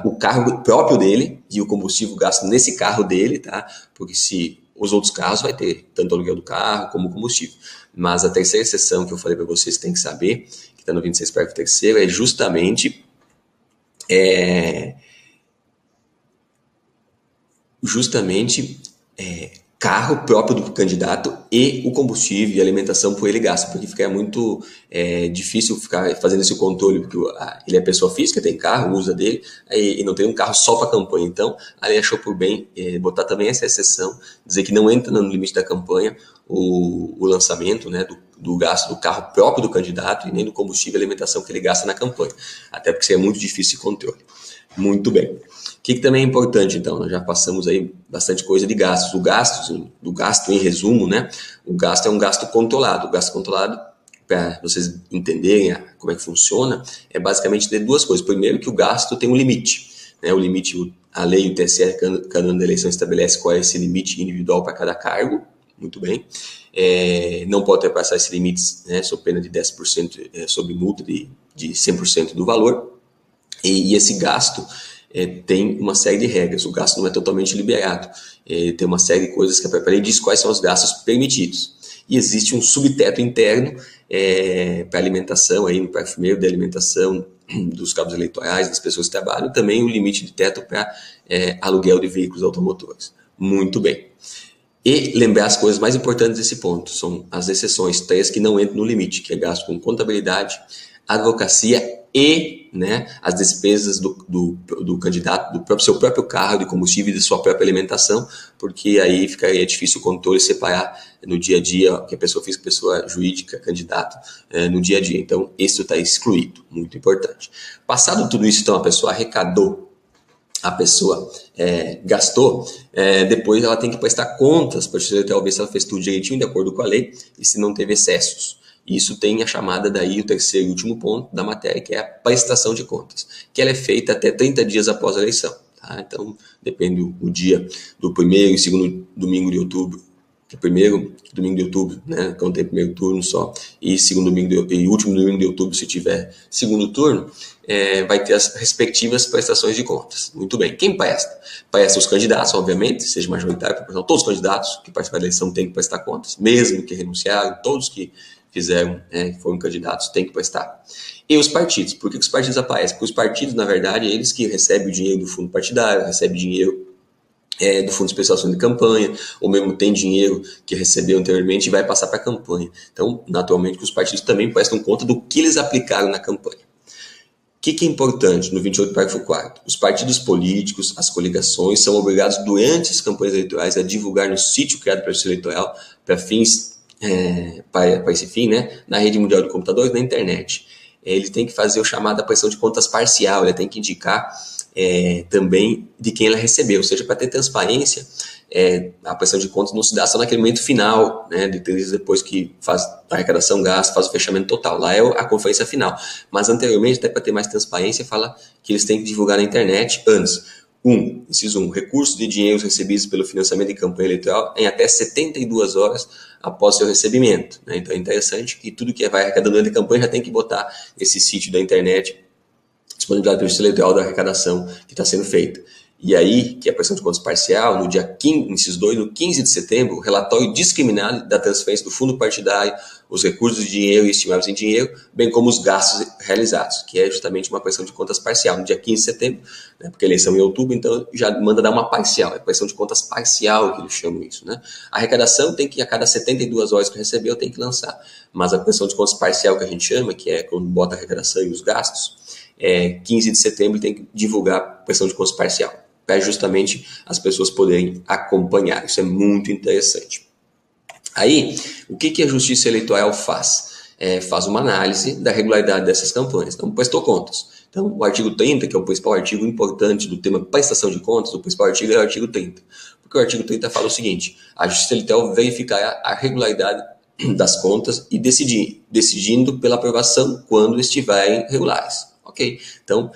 o carro próprio dele e o combustível gasto nesse carro dele, tá? Porque se os outros carros vai ter tanto o aluguel do carro como o combustível. Mas a terceira exceção que eu falei para vocês, tem que saber, que está no 26, parágrafo 3º, é justamente carro próprio do candidato e o combustível e alimentação por ele gasto, porque fica muito difícil ficar fazendo esse controle, porque ele é pessoa física, tem carro, usa dele, e não tem um carro só para a campanha. Então, a lei achou por bem botar também essa exceção, dizer que não entra no limite da campanha o lançamento, né, do gasto do carro próprio do candidato e nem do combustível e alimentação que ele gasta na campanha, até porque isso é muito difícil de controle. Muito bem. O que também é importante, então? Nós já passamos aí bastante coisa de gastos. Do gasto, em resumo, né? O gasto é um gasto controlado. O gasto controlado, para vocês entenderem como é que funciona, é basicamente ter duas coisas. Primeiro, que o gasto tem um limite, né? O limite, a lei e o TSE, cada ano da eleição, estabelece qual é esse limite individual para cada cargo. Muito bem. Não pode ultrapassar esse limite, né, sob pena de 10%, sob multa de 100% do valor. E esse gasto tem uma série de regras. O gasto não é totalmente liberado. Tem uma série de coisas que a própria lei diz quais são os gastos permitidos. E existe um subteto interno para alimentação, aí no parágrafo 1º de alimentação dos cabos eleitorais, das pessoas que trabalham, também o limite de teto para aluguel de veículos automotores. Muito bem. E lembrar as coisas mais importantes desse ponto, são as exceções, 3 que não entram no limite, que é gasto com contabilidade, advocacia e, né, as despesas do candidato, do seu próprio carro, de combustível e de sua própria alimentação, porque aí ficaria difícil o controle separar no dia a dia, que a pessoa física, pessoa jurídica, candidato, no dia a dia. Então, isso está excluído, muito importante. Passado tudo isso, então, a pessoa arrecadou, a pessoa gastou, depois ela tem que prestar contas para a Justiça Eleitoral ver se ela fez tudo direitinho, de acordo com a lei, e se não teve excessos. Isso tem a chamada daí, o terceiro e último ponto da matéria, que é a prestação de contas, que ela é feita até 30 dias após a eleição. Tá? Então, depende o dia do primeiro e segundo domingo de outubro, primeiro domingo de outubro, né, quando tem primeiro turno só, e segundo domingo e último domingo de outubro, se tiver segundo turno, vai ter as respectivas prestações de contas. Muito bem. Quem presta? Presta os candidatos, obviamente, seja majoritário, proporcional, todos os candidatos que participaram da eleição têm que prestar contas, mesmo que renunciaram, todos que fizeram, que foram candidatos, têm que prestar. E os partidos. Por que os partidos aparecem? Porque os partidos, na verdade, eles que recebem o dinheiro do fundo partidário, recebem dinheiro do Fundo Especial de Ação de Campanha, ou mesmo tem dinheiro que recebeu anteriormente e vai passar para a campanha. Então, naturalmente, os partidos também prestam conta do que eles aplicaram na campanha. O que é importante no 28, parágrafo 4º? Os partidos políticos, as coligações, são obrigados, durante as campanhas eleitorais, a divulgar no sítio criado pela Justiça Eleitoral para fins, para esse fim, né, na rede mundial de computadores, na internet. Ele tem que fazer o chamado prestação de contas parcial, ele tem que indicar também de quem ela recebeu, ou seja, para ter transparência, a prestação de contas não se dá só naquele momento final, né, de 3 dias depois que faz a arrecadação, gasto, faz o fechamento total, lá é a conferência final, mas anteriormente, até para ter mais transparência, fala que eles têm que divulgar na internet antes. Inciso 1, recursos de dinheiros recebidos pelo financiamento de campanha eleitoral em até 72 horas após seu recebimento, né? Então é interessante que tudo que vai arrecadando durante a campanha já tem que botar esse sítio da internet disponibilidade pelo Justiça Eleitoral da arrecadação que está sendo feita. E aí, que é a prestação de contas parcial, no dia 15, inciso 2, no 15 de setembro, o relatório discriminado da transferência do fundo partidário, os recursos de dinheiro e estimáveis em dinheiro, bem como os gastos realizados, que é justamente uma prestação de contas parcial. No dia 15 de setembro, né, porque a eleição é em outubro, então já manda dar uma parcial, é prestação de contas parcial que eles chamam isso. Né? A arrecadação tem que, a cada 72 horas que recebeu, tem que lançar. Mas a prestação de contas parcial que a gente chama, que é quando bota a arrecadação e os gastos, 15 de setembro tem que divulgar a prestação de contas parcial, para justamente as pessoas poderem acompanhar. Isso é muito interessante. Aí, o que a Justiça Eleitoral faz? Faz uma análise da regularidade dessas campanhas. Então, prestou contas. Então, o artigo 30, que é o principal artigo importante do tema prestação de contas, o principal artigo é o artigo 30. Porque o artigo 30 fala o seguinte: a Justiça Eleitoral verificará a regularidade das contas e decidindo pela aprovação quando estiverem regulares. Ok? Então,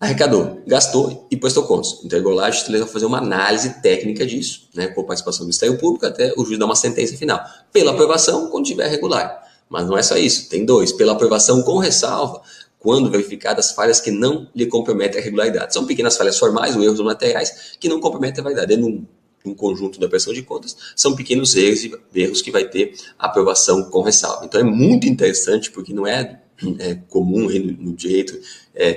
arrecadou, gastou e prestou contas. Entregou lá, a Justiça Eleitoral vai fazer uma análise técnica disso, né, com participação do Ministério Público, até o juiz dar uma sentença final. Pela aprovação, quando estiver regular. Mas não é só isso, tem 2. Pela aprovação com ressalva, quando verificadas falhas que não lhe comprometem a regularidade. São pequenas falhas formais ou erros materiais que não comprometem a validade. Num conjunto da prestação de contas, são pequenos erros que vai ter aprovação com ressalva. Então é muito interessante, porque não é comum aí no direito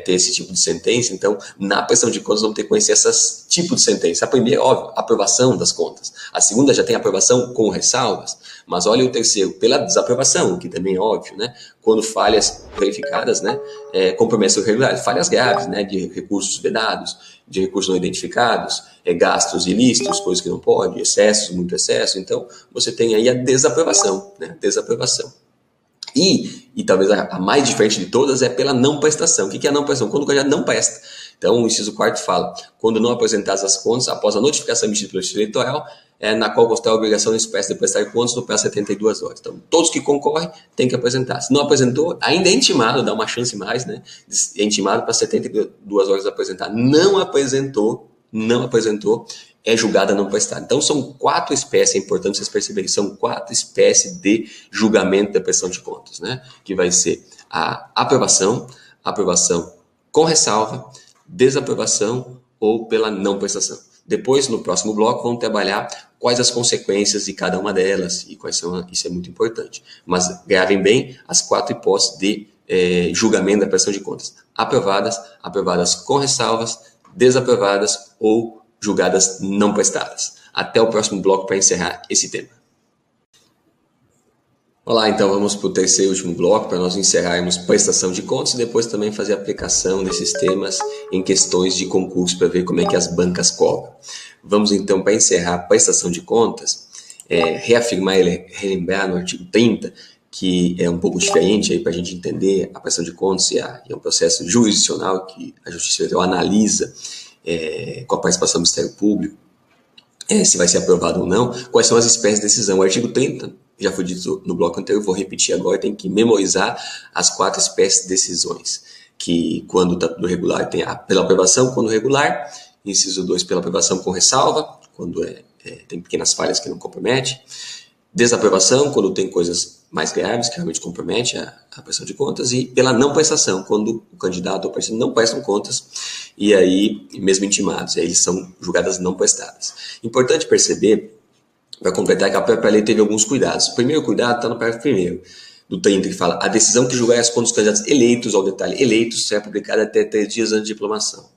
ter esse tipo de sentença. Então, na prestação de contas, vamos ter que conhecer esses tipos de sentença. A primeira, óbvio, aprovação das contas. A segunda já tem aprovação com ressalvas. Mas olha o terceiro, pela desaprovação, que também é óbvio, né? Quando falhas verificadas, né? Comprometem o regular, falhas graves, né? De recursos vedados, de recursos não identificados, gastos ilícitos, coisas que não pode, excessos, muito excesso. Então, você tem aí a desaprovação, né? Desaprovação. E talvez a mais diferente de todas é pela não prestação. O que é a não prestação? Quando o candidato não presta. Então, o inciso 4º fala, quando não apresentadas as contas, após a notificação emitida pelo Justiça Eleitoral, na qual constar a obrigação da espécie de prestar contas no prazo de 72 horas. Então, todos que concorrem têm que apresentar. Se não apresentou, ainda é intimado, dá uma chance mais, né? É intimado para 72 horas apresentar. Não apresentou, é julgada não prestada. Então, são 4 espécies, é importante vocês perceberem, são 4 espécies de julgamento da prestação de contas, né? Que vai ser a aprovação com ressalva, desaprovação ou pela não prestação. Depois, no próximo bloco, vamos trabalhar quais as consequências de cada uma delas e quais são, isso é muito importante. Mas gravem bem as 4 hipóteses de julgamento da prestação de contas. Aprovadas com ressalvas, desaprovadas ou julgadas não prestadas. Até o próximo bloco para encerrar esse tema. Olá, então vamos para o terceiro e último bloco para nós encerrarmos prestação de contas e depois também fazer a aplicação desses temas em questões de concurso para ver como é que as bancas cobram. Vamos então, para encerrar a prestação de contas, reafirmar e relembrar no artigo 30, que é um pouco diferente para a gente entender a prestação de contas e é um processo jurisdicional que a Justiça Eleitoral analisa com a participação do Ministério Público, se vai ser aprovado ou não, quais são as espécies de decisão. O artigo 30, já foi dito no bloco anterior, vou repetir agora, tem que memorizar as 4 espécies de decisões, que quando está no regular tem pela aprovação, quando regular, inciso 2, pela aprovação com ressalva, quando tem pequenas falhas que não compromete, desaprovação, quando tem coisas mais graves que realmente compromete a prestação de contas, e pela não prestação, quando o candidato ou o partido não prestam contas, e aí, mesmo intimados, aí eles são julgadas não prestadas. Importante perceber, para completar, que a própria lei teve alguns cuidados. O primeiro cuidado está no parágrafo 1º do 30, que fala: a decisão que julgar as contas dos candidatos eleitos, ao detalhe, eleitos, será publicada até 3 dias antes de diplomação.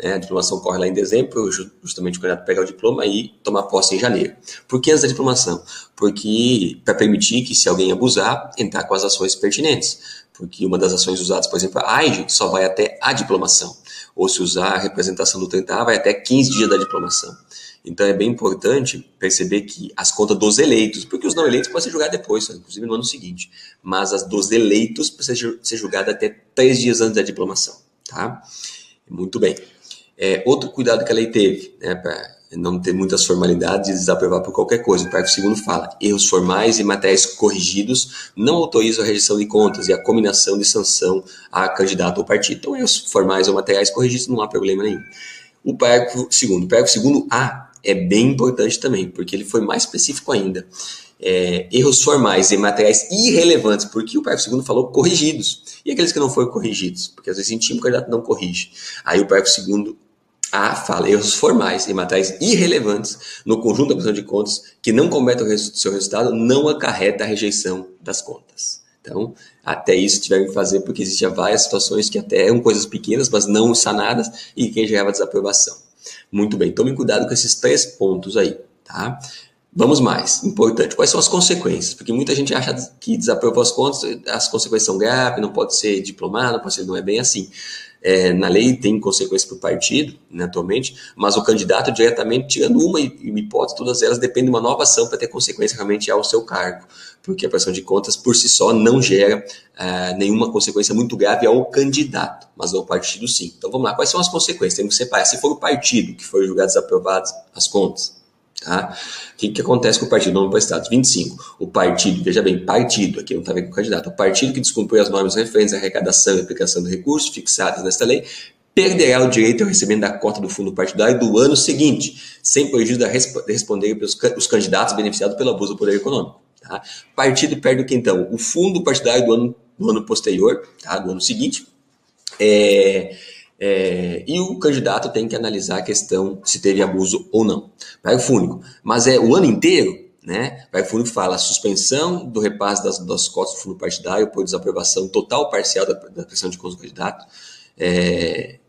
A diplomação ocorre lá em dezembro, justamente o candidato pega o diploma e toma posse em janeiro. Por que antes da diplomação? Porque para permitir que, se alguém abusar, entrar com as ações pertinentes. Porque uma das ações usadas, por exemplo, a AIGE, só vai até a diplomação. Ou se usar a representação do 30A, vai até 15 dias da diplomação. Então é bem importante perceber que as contas dos eleitos, porque os não eleitos podem ser julgados depois, inclusive no ano seguinte, mas as dos eleitos precisam ser julgadas até 3 dias antes da diplomação. Tá? Muito bem. Outro cuidado que a lei teve, para não ter muitas formalidades e desaprovar por qualquer coisa. O parágrafo 2º fala: erros formais e materiais corrigidos não autorizam a rejeição de contas e a cominação de sanção a candidato ou partido. Então, erros formais ou materiais corrigidos não há problema nenhum. O parágrafo 2º A é bem importante também, porque ele foi mais específico ainda. Erros formais e materiais irrelevantes, porque o parágrafo 2º falou corrigidos. E aqueles que não foram corrigidos? Porque às vezes em time o candidato não corrige. Aí o parágrafo 2º fala: erros formais e materiais irrelevantes no conjunto da prestação de contas que não comprometem o seu resultado não acarreta a rejeição das contas. Então, até isso tiveram que fazer, porque existiam várias situações que até eram coisas pequenas, mas não sanadas, e que gerava desaprovação. Muito bem, tomem cuidado com esses 3 pontos aí, tá? Vamos mais, importante, quais são as consequências? Porque muita gente acha que desaprovou as contas, as consequências são graves, não pode ser diplomado, não é bem assim. Na lei tem consequências para o partido, né, atualmente, mas o candidato diretamente, tirando uma hipótese, todas elas dependem de uma nova ação para ter consequência realmente ao seu cargo, porque a prestação de contas por si só não gera nenhuma consequência muito grave ao candidato, mas ao partido sim. Então vamos lá, quais são as consequências? Temos que separar. Se for o partido que foi julgado desaprovado as contas, tá? O que acontece com o partido não prestado? 25. O partido, veja bem, partido, aqui não está vendo com o candidato, o partido que descumpriu as normas referentes à arrecadação e aplicação de recursos fixadas nesta lei perderá o direito ao recebimento da cota do fundo partidário do ano seguinte, sem prejuízo de responder os candidatos beneficiados pelo abuso do poder econômico. Tá? O partido perde o que então? O fundo partidário do ano posterior, tá? Do ano seguinte, e o candidato tem que analisar a questão se teve abuso ou não. Parágrafo único. Mas o ano inteiro, né? Parágrafo único fala a suspensão do repasse das cotas do fundo partidário por desaprovação total ou parcial da prestação de contas do candidato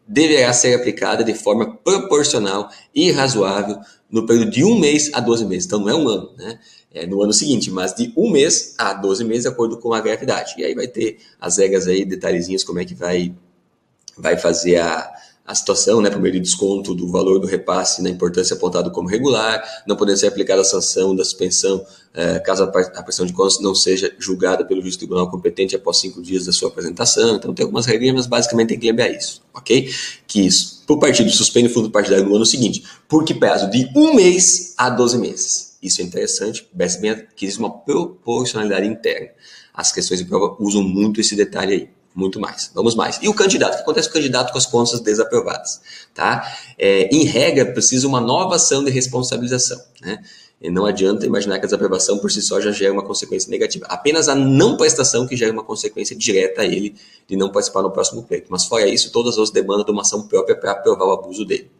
deverá ser aplicada de forma proporcional e razoável no período de 1 mês a 12 meses. Então, não é um ano, né? É no ano seguinte, mas de 1 mês a 12 meses, de acordo com a gravidade. E aí vai ter as regras aí, detalhezinhos, como é que vai fazer a situação, né, por meio de desconto do valor do repasse na importância apontado como regular, não podendo ser aplicada a sanção da suspensão caso a prestação de contas não seja julgada pelo juiz do tribunal competente após 5 dias da sua apresentação. Então tem algumas regras, mas basicamente tem que lembrar isso, ok? Que isso, para o partido suspende o fundo partidário no ano seguinte, por que prazo de 1 mês a 12 meses. Isso é interessante, parece bem que existe uma proporcionalidade interna. As questões de prova usam muito esse detalhe aí. Muito mais. Vamos mais. E o candidato? O que acontece com o candidato com as contas desaprovadas? Tá? Em regra, precisa uma nova ação de responsabilização. Né? E não adianta imaginar que a desaprovação por si só já gera uma consequência negativa. Apenas a não prestação que gera uma consequência direta a ele de não participar no próximo pleito. Mas fora isso, todas as demandam de uma ação própria para provar o abuso dele.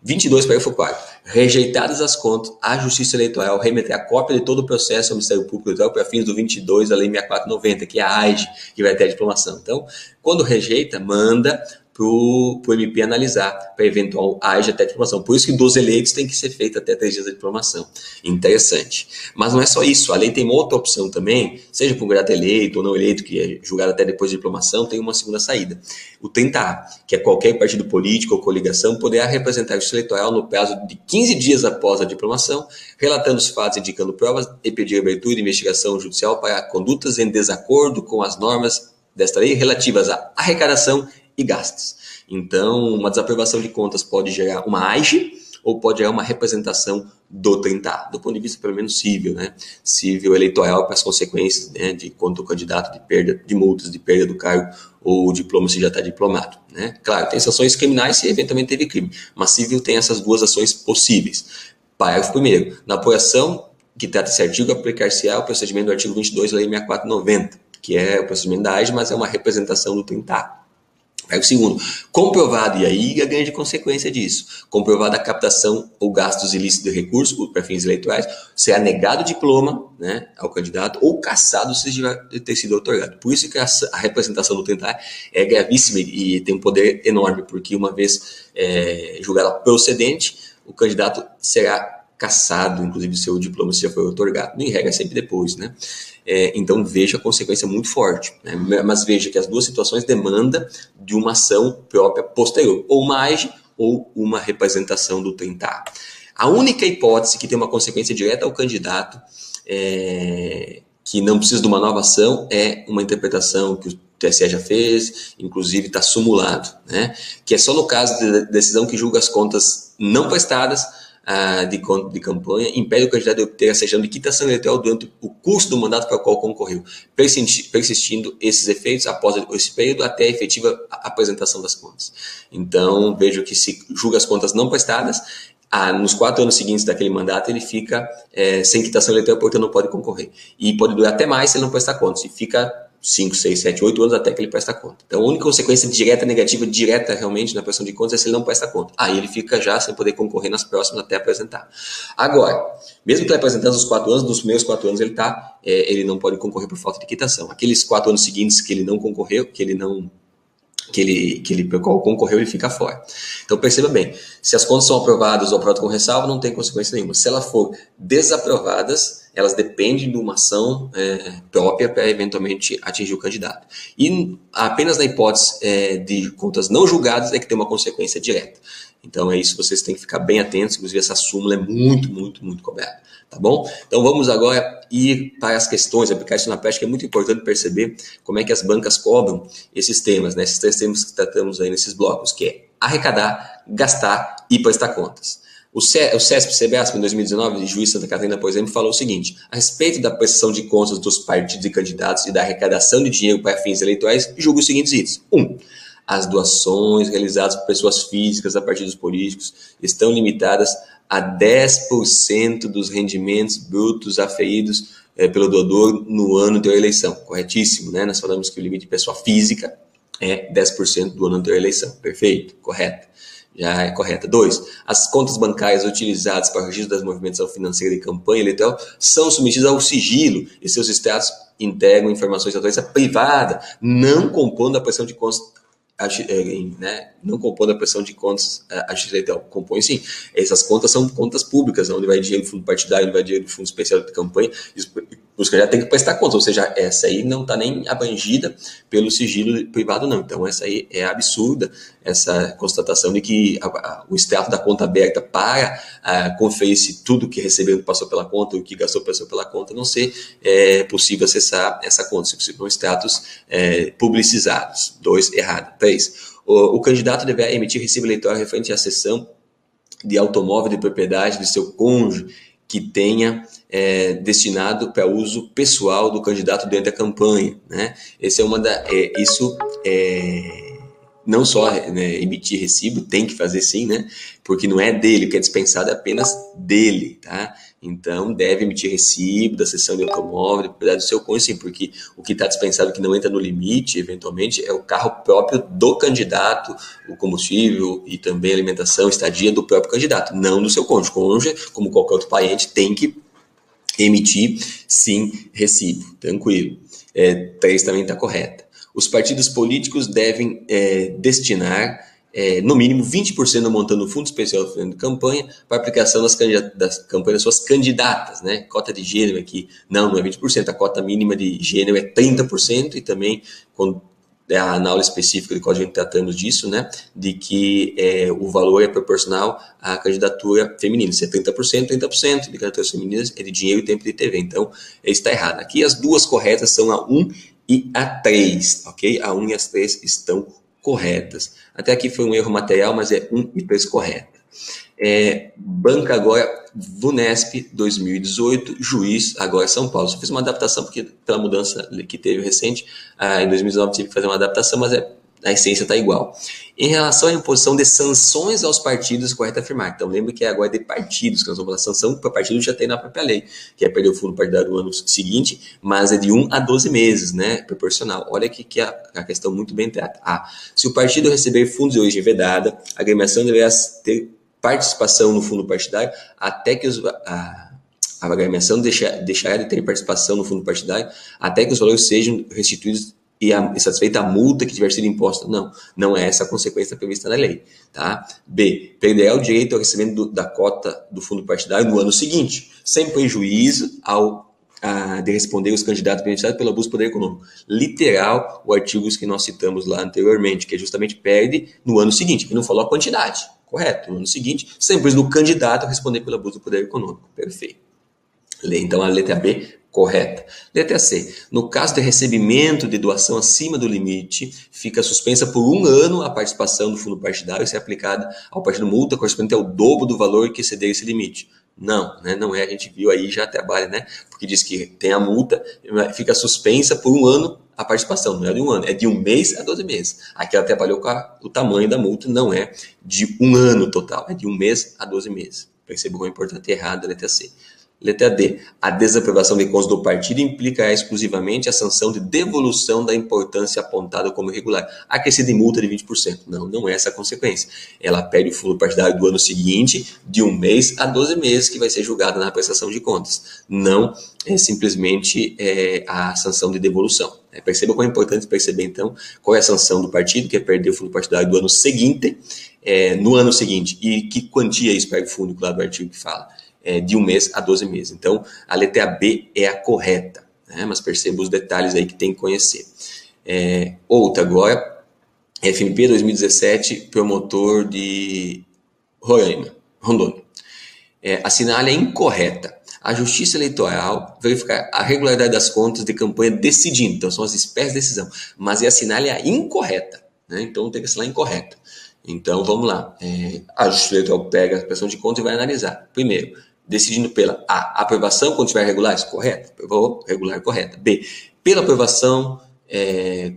22, parágrafo 4. Rejeitadas as contas, a Justiça Eleitoral remeterá a cópia de todo o processo ao Ministério Público Eleitoral para fins do 22 da Lei 6490, que é a AIGE, que vai ter a diplomação. Então, quando rejeita, manda para o MP analisar, para eventual AIGE até a diplomação. Por isso que dos eleitos tem que ser feita até 3 dias da diplomação. Interessante. Mas não é só isso. A lei tem uma outra opção também, seja para um candidato eleito ou não eleito, que é julgado até depois da diplomação, tem uma segunda saída. O 30A, que é qualquer partido político ou coligação, poderá representar o Justiça Eleitoral no prazo de 15 dias após a diplomação, relatando os fatos, indicando provas e pedir abertura de investigação judicial para condutas em desacordo com as normas desta lei relativas à arrecadação e gastos. Então, uma desaprovação de contas pode gerar uma AIGE ou pode gerar uma representação do 30A, do ponto de vista pelo menos civil, né? Civil eleitoral para as consequências, né, de quanto o candidato de perda de multas, de perda do cargo ou diploma se já está diplomado, né? Claro, tem sanções criminais se eventualmente teve crime, mas civil tem essas duas ações possíveis. Parágrafo 1º. Na apuração que trata esse artigo, aplicar-se-á o procedimento do artigo 22 da Lei 6490, que é o procedimento da AIGE, mas é uma representação do 30A. Parágrafo 2º. Comprovado, e aí a grande consequência disso, comprovada a captação ou gastos ilícitos de recursos para fins eleitorais, será negado o diploma, né, ao candidato ou cassado se já ter sido otorgado. Por isso que a representação do 30A é gravíssima e tem um poder enorme, porque uma vez julgada procedente, o candidato será cassado, inclusive seu diploma se já foi otorgado. Em regra, sempre depois, né? Então veja a consequência muito forte, né? Mas veja que as duas situações demandam de uma ação própria posterior, ou uma AIGE ou uma representação do 30A. A única hipótese que tem uma consequência direta ao candidato, que não precisa de uma nova ação, é uma interpretação que o TSE já fez, inclusive está simulado, né? Que é só no caso de decisão que julga as contas não prestadas de campanha, impede o candidato de obter a certidão de quitação eleitoral durante o curso do mandato para o qual concorreu, persistindo esses efeitos após esse período até a efetiva apresentação das contas. Então, vejo que se julga as contas não prestadas, nos 4 anos seguintes daquele mandato ele fica sem quitação eleitoral, portanto não pode concorrer. E pode durar até mais se ele não prestar contas, e fica 5, 6, 7, 8 anos até que ele presta conta. Então, a única consequência direta, negativa, direta realmente na prestação de contas é se ele não presta conta. Aí ele fica já sem poder concorrer nas próximas até apresentar. Agora, mesmo que ele apresentando os 4 anos, nos primeiros 4 anos ele não pode concorrer por falta de quitação. Aqueles 4 anos seguintes que ele não concorreu, pelo qual concorreu, ele fica fora. Então perceba bem, se as contas são aprovadas ou aprovadas com ressalva, não tem consequência nenhuma. Se elas for desaprovadas, elas dependem de uma ação própria para eventualmente atingir o candidato. E apenas na hipótese de contas não julgadas é que tem uma consequência direta. Então é isso, vocês têm que ficar bem atentos, inclusive essa súmula é muito, muito, muito cobrada. Tá bom? Então vamos agora ir para as questões, aplicar isso na prática. É muito importante perceber como é que as bancas cobram esses temas, né? Esses 3 temas que tratamos aí nesses blocos, que é arrecadar, gastar e prestar contas. O CESP-CBASP, em 2019, o juiz Santa Catarina, por exemplo, falou o seguinte: a respeito da prestação de contas dos partidos e candidatos e da arrecadação de dinheiro para fins eleitorais, julga os seguintes itens. 1. As doações realizadas por pessoas físicas a partidos políticos estão limitadas a 10% dos rendimentos brutos aferidos pelo doador no ano anterior à eleição. Corretíssimo, né? Nós falamos que o limite de pessoa física é 10% do ano anterior à eleição. Perfeito, correto. já é correta. 2. As contas bancárias utilizadas para o registro das movimentação financeira de campanha eleitoral são submetidas ao sigilo e seus extratos integram informações de natureza privada, não compondo a pressão de contas, não compondo a pressão de contas a justiça eleitoral. Compõe sim. Essas contas são contas públicas, onde vai dinheiro do fundo partidário, onde vai dinheiro do fundo especial de campanha, os candidatos têm que prestar contas, ou seja, essa aí não está nem abrangida pelo sigilo privado, não. Então, essa aí é absurda, essa constatação de que o extrato da conta aberta para conferir se tudo que recebeu passou pela conta, o que gastou passou pela conta, não ser possível acessar essa conta, se possível, extratos publicizados. 2, errado. 3, o candidato deverá emitir recibo eleitoral referente à cessão de automóvel de propriedade de seu cônjuge que tenha destinado para uso pessoal do candidato durante a campanha, né? Esse é não só emitir recibo, tem que fazer sim, né? Porque não é dele, o que é dispensado é apenas dele, tá? Então, deve emitir recibo da cessão de automóvel, da propriedade do seu cônjuge, sim, porque o que está dispensado, que não entra no limite, eventualmente, é o carro próprio do candidato, o combustível e também a alimentação, estadia do próprio candidato, não do seu cônjuge. O cônjuge, como qualquer outro parente, tem que emitir, sim, recibo. Tranquilo. 3 também está correta. Os partidos políticos devem destinar no mínimo 20% do montante do Fundo Especial de Campanha para aplicação das campanhas das suas candidatas, né? Cota de gênero aqui, não é 20%, a cota mínima de gênero é 30%, e também, na aula específica de qual a gente tratamos disso, né? De que o valor é proporcional à candidatura feminina. Se é 30%, 30% de candidaturas femininas é de dinheiro e tempo de TV. Então, está errado. Aqui as duas corretas são a 1 e a 3, ok? A 1 e as 3 estão corretas. Até aqui foi um erro material, mas é 1 e 3 correta. Banca agora, VUNESP 2018, juiz agora São Paulo. Só fiz uma adaptação, porque pela mudança que teve recente, em 2019 tive que fazer uma adaptação, mas a essência está igual. Em relação à imposição de sanções aos partidos, correto afirmar. Então, lembre que agora é de partidos, que nós vamos falar sanção para partido já tem na própria lei, que é perder o fundo partidário no ano seguinte, mas é de 1 a 12 meses, né? Proporcional. Olha aqui que a questão muito bem trata. Se o partido receber fundos de origem vedada, a agremiação deverá ter participação no fundo partidário até que a agremiação deixará de ter participação no fundo partidário até que os valores sejam restituídos e satisfeita a multa que tiver sido imposta. Não é essa a consequência prevista na lei. Tá? B, perderá o direito ao recebimento da cota do fundo partidário no ano seguinte, sem prejuízo de responder os candidatos beneficiados pelo abuso do poder econômico. Literal, o artigo que nós citamos lá anteriormente, que justamente perde no ano seguinte, que não falou a quantidade. Correto? No ano seguinte, sem prejuízo do candidato responder pelo abuso do poder econômico. Perfeito. Então, a letra B, correta. Letra C. No caso de recebimento de doação acima do limite, fica suspensa por 1 ano a participação do fundo partidário e ser aplicada ao partido multa correspondente ao dobro do valor que exceder esse limite. Não, né? Não é, a gente viu aí, já trabalha, né? Porque diz que tem a multa, fica suspensa por 1 ano a participação, não é de 1 ano, é de 1 mês a 12 meses. Aqui ela trabalhou com o tamanho da multa, não é de 1 ano total, é de 1 mês a 12 meses. Perceba como é importante e errado a letra C. Letra D. A desaprovação de contas do partido implicará exclusivamente a sanção de devolução da importância apontada como irregular, acrescida em multa de 20%. Não é essa a consequência. Ela perde o fundo partidário do ano seguinte, de 1 mês a 12 meses, que vai ser julgada na prestação de contas. Não é simplesmente a sanção de devolução. Perceba como é importante perceber, então, qual é a sanção do partido, que é perder o fundo partidário do ano seguinte, no ano seguinte, e que quantia isso perde o fundo, lá do artigo que fala. De 1 mês a 12 meses. Então, a letra B é a correta, né? Mas perceba os detalhes aí que tem que conhecer. Outra agora, FMP 2017, promotor de Rondônia. Assinale é incorreta. A Justiça Eleitoral verificar a regularidade das contas de campanha decidindo, então são as espécies de decisão, mas assinale a incorreta, né? Então tem que assinar incorreta. Então, vamos lá. A Justiça Eleitoral pega a prestação de contas e vai analisar. Primeiro, decidindo pela A, aprovação quando tiver regulares, correto? Regular, correta. B, pela aprovação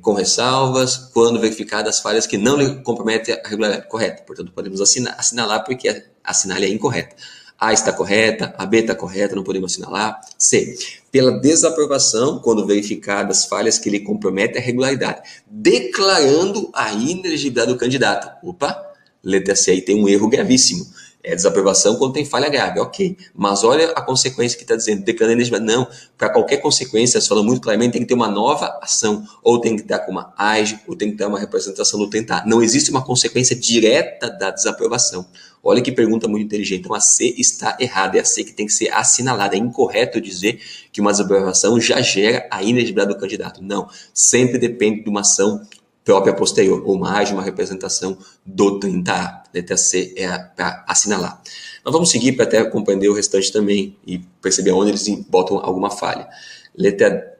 com ressalvas, quando verificadas as falhas que não lhe comprometem a regularidade, correto? Portanto, podemos assinalar porque assinale é incorreta. A está correta, a B está correta, não podemos assinalar. C, pela desaprovação, quando verificadas falhas que lhe comprometem a regularidade, declarando a inelegibilidade do candidato. Opa! Letra C aí tem um erro gravíssimo. É desaprovação quando tem falha grave, ok. Mas olha a consequência que está dizendo, declarando elegibilidade. Não, para qualquer consequência, eles falam muito claramente, tem que ter uma nova ação, ou tem que estar com uma AGE, ou tem que ter uma representação do tentar. Não existe uma consequência direta da desaprovação. Olha que pergunta muito inteligente. Então a C está errada, é a C que tem que ser assinalada. É incorreto dizer que uma desaprovação já gera a inelegibilidade do candidato. Não, sempre depende de uma ação própria posterior, ou uma AGE, uma representação do 30A. Letra C é para assinalar. Nós vamos seguir para até compreender o restante também e perceber onde eles botam alguma falha. Letra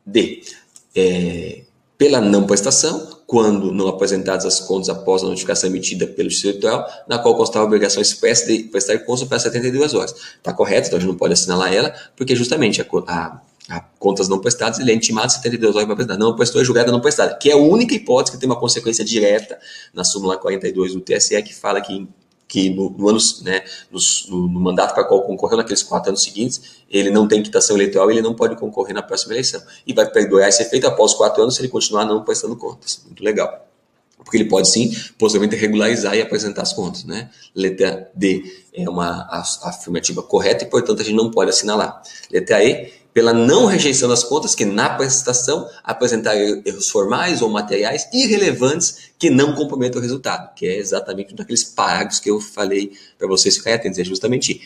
D. Pela não prestação, quando não apresentadas as contas após a notificação emitida pelo Justiça Eleitoral, na qual constava a obrigação expressa de prestar contas para 72 horas. Está correto, então a gente não pode assinalar ela, porque justamente a contas não prestadas, ele é intimado 72 horas para prestar. Não prestou, é julgada não prestada, que é a única hipótese que tem uma consequência direta na súmula 42 do TSE, que fala que no mandato para qual concorreu naqueles 4 anos seguintes, ele não tem quitação eleitoral, ele não pode concorrer na próxima eleição. E vai perdoar esse efeito após 4 anos se ele continuar não prestando contas. Muito legal. Porque ele pode sim, possivelmente, regularizar e apresentar as contas, né? Letra D é uma afirmativa correta e, portanto, a gente não pode assinalar. Letra E, pela não rejeição das contas que na prestação apresentar erros formais ou materiais irrelevantes que não comprometam o resultado, que é exatamente um daqueles parágrafos que eu falei para vocês ficarem atentos, é justamente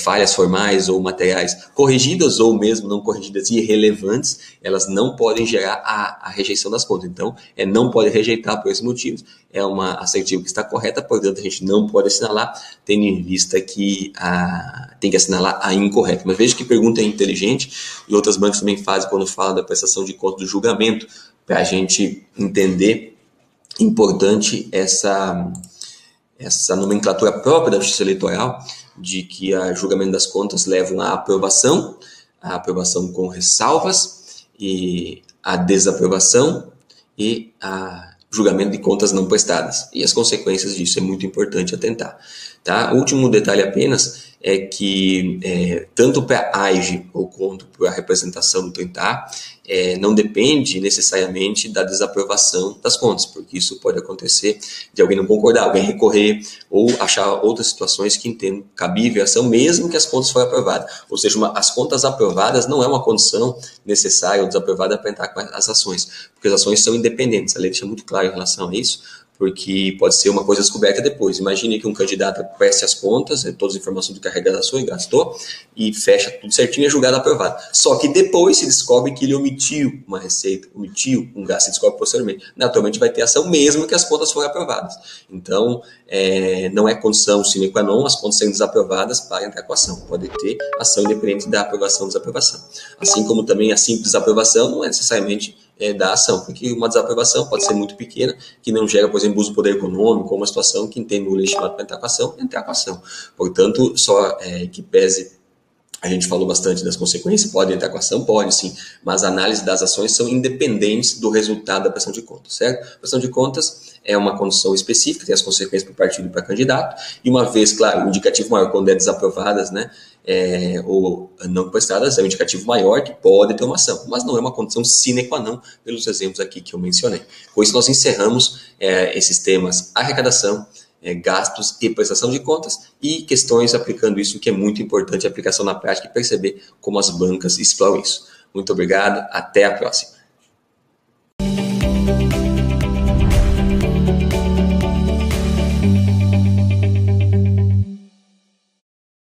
falhas formais ou materiais corrigidas ou mesmo não corrigidas irrelevantes, elas não podem gerar a rejeição das contas. Então, não pode rejeitar por esses motivos. É uma assertiva que está correta, portanto, a gente não pode assinalar, tendo em vista que tem que assinalar a incorreta. Mas veja que pergunta inteligente, e outras bancas também fazem quando falam da prestação de contas do julgamento, para a gente entender importante essa nomenclatura própria da Justiça Eleitoral, de que o julgamento das contas levam à aprovação, a aprovação com ressalvas, e a desaprovação e a julgamento de contas não prestadas. E as consequências disso é muito importante atentar. Tá? O último detalhe apenas é que tanto para a AGE ou quanto para a representação do 30A, não depende necessariamente da desaprovação das contas, porque isso pode acontecer de alguém não concordar, alguém recorrer ou achar outras situações que entendam cabível a ação, mesmo que as contas forem aprovadas. Ou seja, as contas aprovadas não é uma condição necessária ou desaprovada para entrar com as ações, porque as ações são independentes. A lei deixa muito claro em relação a isso, porque pode ser uma coisa descoberta depois. Imagine que um candidato preste as contas, todas as informações do carregador e gastou, e fecha tudo certinho e é julgado aprovado. Só que depois se descobre que ele omitiu uma receita, omitiu um gasto, se descobre posteriormente. Naturalmente vai ter ação mesmo que as contas forem aprovadas. Então, não é condição sine qua non as contas sendo desaprovadas para entrar com a ação. Pode ter ação independente da aprovação ou desaprovação. Assim como também a simples desaprovação não é necessariamente da ação, porque uma desaprovação pode ser muito pequena, que não gera, por exemplo, uso do poder econômico, ou uma situação que entende o legitimado para entrar com a ação. Portanto, só que pese, a gente falou bastante das consequências, pode entrar com a ação? Pode, sim, mas a análise das ações são independentes do resultado da prestação de contas, certo? A prestação de contas é uma condição específica, tem as consequências para o partido e para o candidato, e uma vez, claro, o indicativo maior quando desaprovadas, né, ou não prestadas, é um indicativo maior que pode ter uma ação, mas não é uma condição sine qua non pelos exemplos aqui que eu mencionei. Com isso, nós encerramos esses temas arrecadação, gastos e prestação de contas e questões aplicando isso, que é muito importante, a aplicação na prática e perceber como as bancas exploram isso. Muito obrigado, até a próxima.